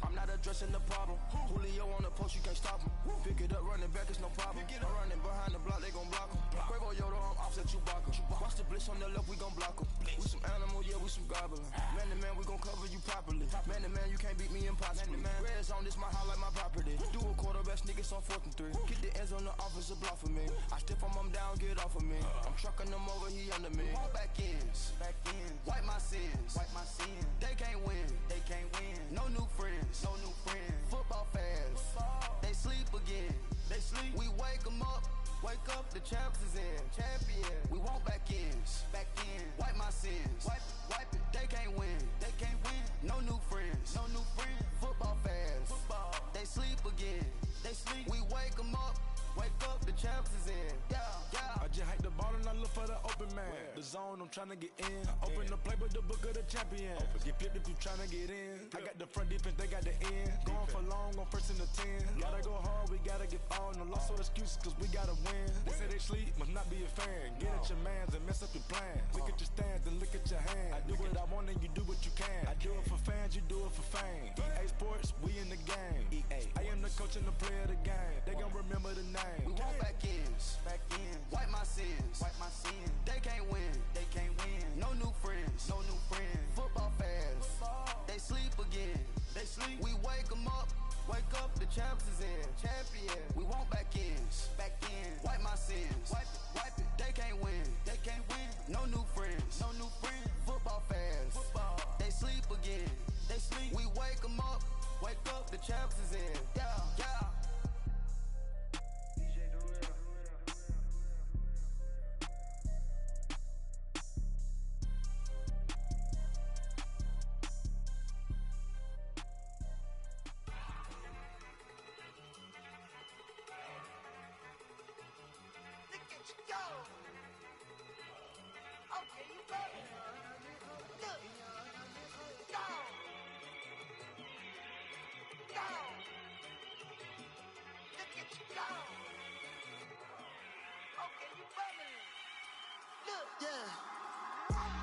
I'm not addressing the problem. Julio on the post, you can't stop him. Pick it up, running back, it's no problem. I'm running behind the block, they gon' block him. Quavo Yoda, I'm offset Chewbacca. Watch the blitz on the left, we gon' block him. We some animal, yeah, we some goblin. Man to man, we gon' cover you properly. Man to man, you can't beat me impossibly. Red zone, this my house like my property. Do a quarterback sneakers on 4th and 3. Get the ends on the offensive block for me. I stiff him, I'm down, get off of me. I'm trucking them over, he under me. Walk back ends. Wipe my sins. They can't win. No new friends. Football fans. They sleep again. We wake them up. Wake up, the champs is in. We want back ends. Wipe my sins. Wipe it. They can't win. No new friends. Football fans. They sleep again. We wake them up. Wake up, the champs is in. Yeah. I just hike the ball and I look for the open man. The zone, I'm tryna get in. Open the playbook, the book of the champion. Get flipped if you tryna get in. I got the front defense, they got the end. Going for long, on 1st and the 10. Gotta go hard, we gotta get all. No loss or excuses, cause we gotta win. They say they sleep, must not be a fan. Get at your mans and mess up your plans. Look at your stands and look at your hands. I do what I want and you do what you can. I do it for fans, you do it for fame. EA Sports, we in the game. I am the coach and the player of the game. They gon' remember the name. We want back ends. Wipe my sins. They can't win. No new friends. Football fans. They sleep again. We wake them up. Wake up, the champs is in. We want back ends. Wipe my sins. Wipe it. They can't win. No new friends. Football fans. They sleep again. We wake them up. Wake up, the champs is in. Yeah.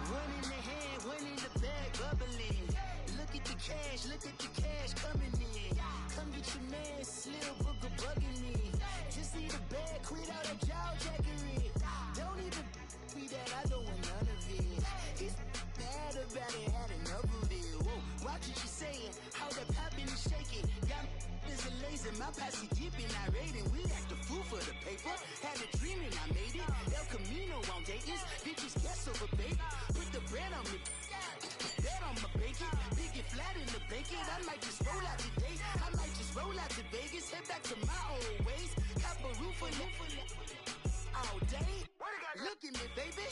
One in the hand, one in the bag, bubbling. Look at the cash coming in. Come get your man, Slim Booker bugging me. Just need a bag, quit all that jaw jackery. Don't even be that, I don't want none of it. He's bad about it, had enough of it. Whoa, watch what you saying, how that poppin' and shaking. Got is a laser, my posse deep and I raiding. We act the fool for the paper, had a dream and I made it. El Camino on Dayton's, bitches guess over baby. Put the bread on me, bet on my bacon. Big it flat in the bacon, I might just roll out today. I might just roll out to Vegas, head back to my old ways. Cop a roof for all day. Look at me, baby.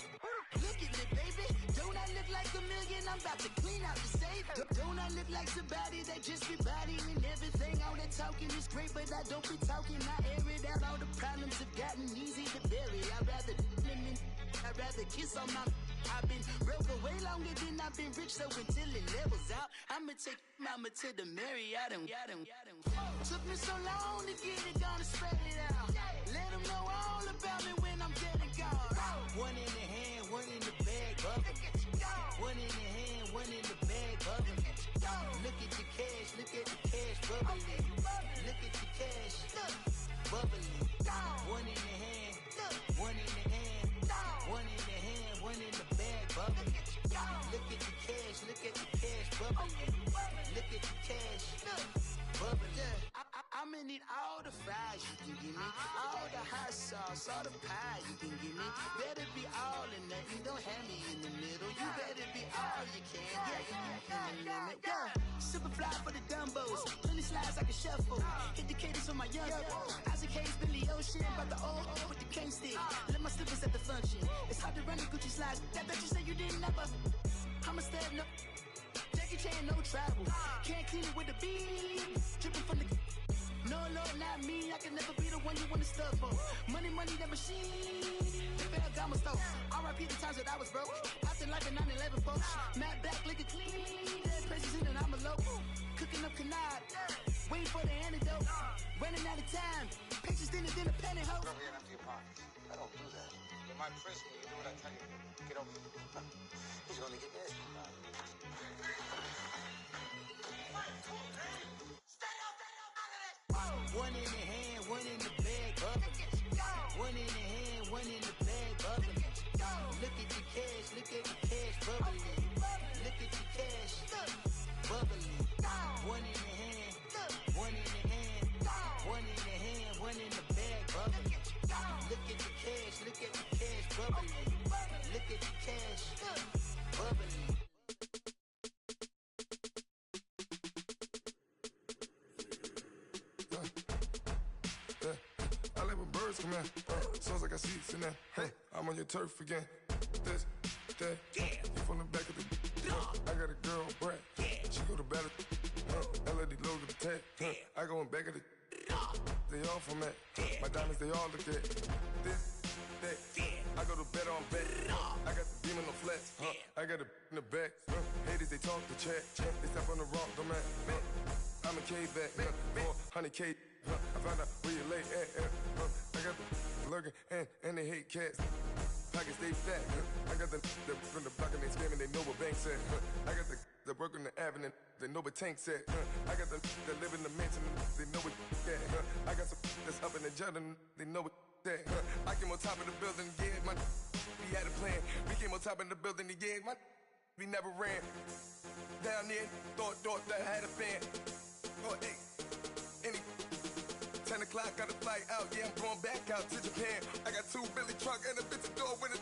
Look at me, baby. Don't I look like a million? I'm about to clean out the safe. Don't I look like somebody that just be bodying everything? All that talking is great, but I don't be talking. I air it out. All the problems have gotten easy to bury. I'd rather kiss on my. I've been broke away longer than I've been rich, so until it levels out, I'ma take mama to the Marriott. Took me so long to get it, gonna spread it out. Let them know all about me when I'm dead and gone. One in the hand, one in the bag, bubbling. One in the hand, one in the bag, bubbling. Look at the cash, bubbling. Look at the cash, bubbling. One in the hand, one in the hand, one in the hand, one in the bag, bubbling. Look at the cash, bubbling. Look at the cash, bubbling. I'ma need all the fries you can give me, all the hot sauce, all the pie you can give me. Better be all or nothing, don't have me in the middle. You better be all you can, yeah. Super fly for the dumbos, plenty slides like a shuffle. Hit the cadence for my young Isaac Hayes, Billy Ocean, but the old with the cane stick. Let my slippers at the function. It's hard to run the Gucci slides. That bet you say you didn't never. I'm a step no. Jackie Chan, no travel. Can't clean it with the beat. Dripping from the. No, Lord, not me. I can never be the one you want to stuff for. Money, that machine. Ferragamo stove. R.I.P. the times that I was broke. Acting like a 9/11 folks. Matte back, looking clean. Dead places in an envelope. Cooking up canard. Waiting for the antidote. Running out of time. Pictures thinner than a pantyhose. Over here after your pockets. I don't do that. You might frisk me. You do what I tell you. Get over here. He's gonna get this. One in the hand, one in the bag, bubbling. One in the hand, one in the bag, bubbling. Look at the cash, bubbling. Look at the cash, bubbling. One in the hand, one in the hand, one in the hand, one in the bag, bubbling. Look at the cash, bubbling. Look at the cash, bubbling. Come here, sounds like I see it's in there. Hey, I'm on your turf again. This, that, you from the back of the. I got a girl, Brad. She go to battle. LED logo the tag. I go in back of the. They all from that. My diamonds, they all look at. This, that. I go to bed on bed. I got the beam in the flats. I got it in the back. Haters, they talk the chat. They step on the rock, the man. I'm a K-back. 400K. I found out where you lay at. I got the lurking and they hate cats. Pockets stay fat. I got the from the block and they scamming, they know what banks at. I got the work on the avenue, they know what tanks at. I got the live in the mansion, they know what at. I got some that's up in the jungle, they know what that. I came on top of the building, yeah, we had a plan. We came on top of the building, yeah, we never ran. Down there, thought that I had a fan. Oh, hey, any 10 o'clock, got a flight out, yeah, I'm going back out to Japan. I got 2 Billy truck and a bitch door with a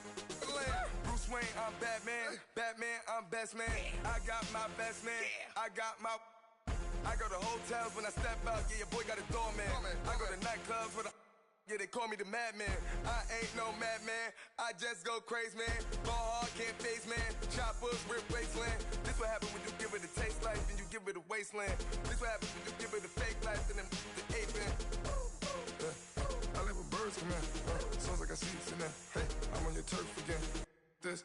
land. Bruce Wayne, I'm Batman. Batman, I'm best man. I got my best man. I got my. I go to hotels when I step out, yeah, your boy got a doorman. I go to nightclubs with a. Yeah, they call me the madman. I ain't no madman. I just go crazy, man. Ball hard, can't face, man. Choppers, rip wasteland. This what happen when you give it a taste life and you give it a wasteland. This what happen when you give it a fake life and then the ape man. I live with birds come in. Sounds like I see it's in there. Hey, I'm on your turf again. This,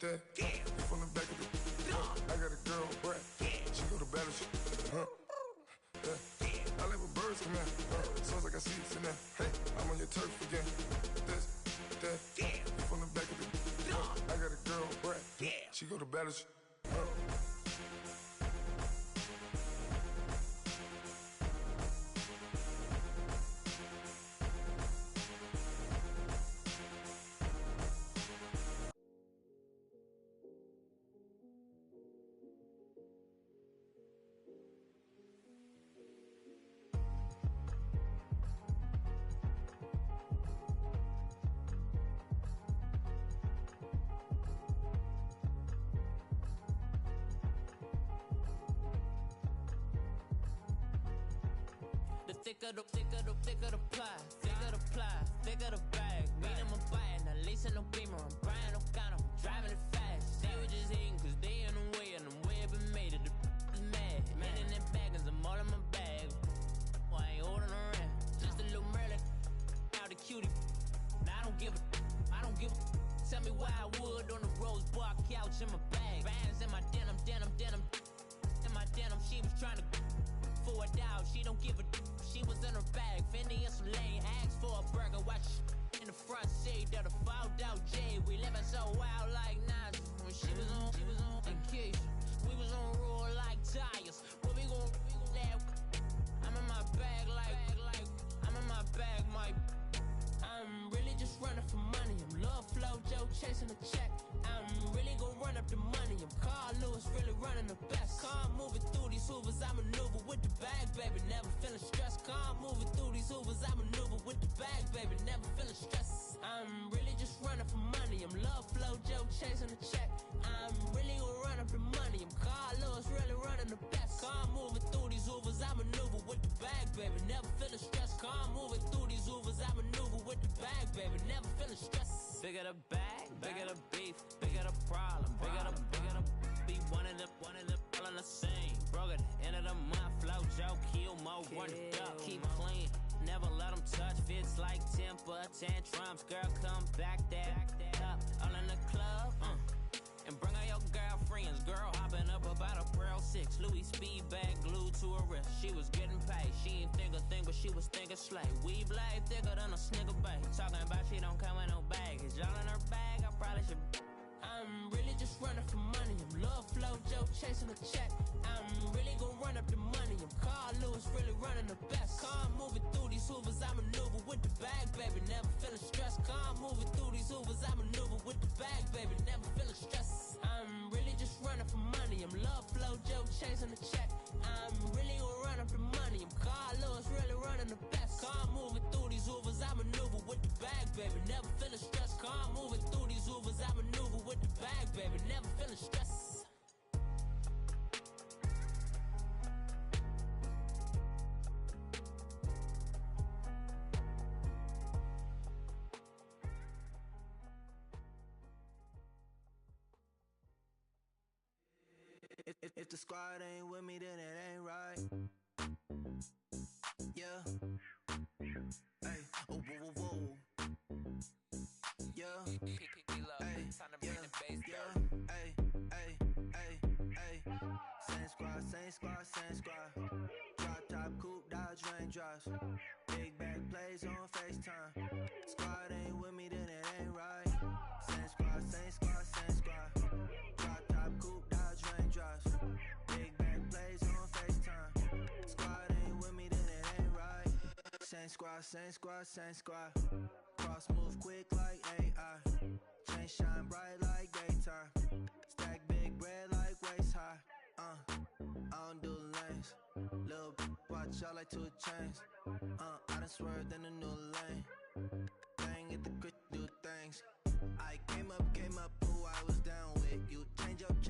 that, you from the back of the. I got a girl, Brad. She go to battle. I live with birds come in. Sounds like I see it's in there. Hey, I'm on your turf again. This, that, you from the back of the. I got a girl, Brad. She go to battle. Thicker the ply, thicker the bag. Mean I'm a buyer, now lacing no beamer. I'm Brian O'Connor, I'm driving it fast. They were just hating cause they in the way and I'm way up and made it. cash in my bag. Bands in my denim. In my denim, she was trying to for a doubt. She don't give a she was in her bag. Fendi and some lane asked for a burger. Watch in the front seat of the fouled out J. We living so wild like Nas. When she was on vacation, we was on roll like tires. What we gon' that? I'm in my bag like I'm in my bag, my. I'm really just running for money. I'm love flow Joe chasing a check. I'm really gon' run up the money. I'm Carl Lewis, really running the best. Calm moving through these Hoovers, I maneuver with the bag, baby. Never feeling stressed. Calm moving through these Hoovers, I maneuver with the bag, baby. Never feeling stressed. I'm really just running for money. I'm love flow Joe chasing a check. I'm really gon' run up the money. I'm Carl Lewis, really running the best. Calm moving through these Hoovers, I maneuver with the bag, baby. Never feeling stressed. Calm moving through these Hoovers, I maneuver with the bag, baby. Never feeling stressed. Bigger the bag, bigger the beef, bigger the problem, bigger the be one of the all in the same. Broke at the end of the month, flow Joe, kill mo, run it up, keep clean. Never let them touch, fits like temper tantrums. Girl, come back that up, all in the club, and bring all your girlfriends. Girl hopping up about a Pearl 6, Louis speed bag glued to her wrist. She was getting paid, she ain't think a thing, but she was thinking slay. We blade thicker than a snigger bag. Talking about she don't come with no baggage. All in her bag, I probably should. I'm really just running for money. I'm love flow Joe chasing a check. I'm really gon' run up the money. I'm Carl Lewis, really running the best. Calm moving through these Hoovers, I maneuver with the bag, baby. Never feeling stressed. Calm moving through these Hoovers, I maneuver with the bag, baby. Never feeling stressed. I'm really just running for money. I'm love flow Joe chasing a check. I'm really gon' run up the money. I'm Carl Lewis, really running the best. Calm moving through these Hoovers, I maneuver with the bag, baby. Never feeling stressed. Calm moving through these Hoovers, I maneuver with the bag, baby. Never feeling stressed. If the squad ain't with me, then it ain't right. Yeah. Hey, oh, whoa, whoa, whoa. Yeah. Hey, yeah. Hey, hey. Same squad. Drop top, coupe, dodge raindrops. Big back plays on FaceTime. Squad ain't with me, then it ain't right. Same squad. Drop top, coupe, dodge raindrops. Big back plays on FaceTime. Squad ain't with me, then it ain't right. Same squad. Cross move quick like AI. Chain shine bright like daytime. Stack big bread like waist high. I don't do lanes. Lil' watch out like 2 chains. I done swerved in a new lane. Bang at the crit, do things. I came up, who I was down with. You change up,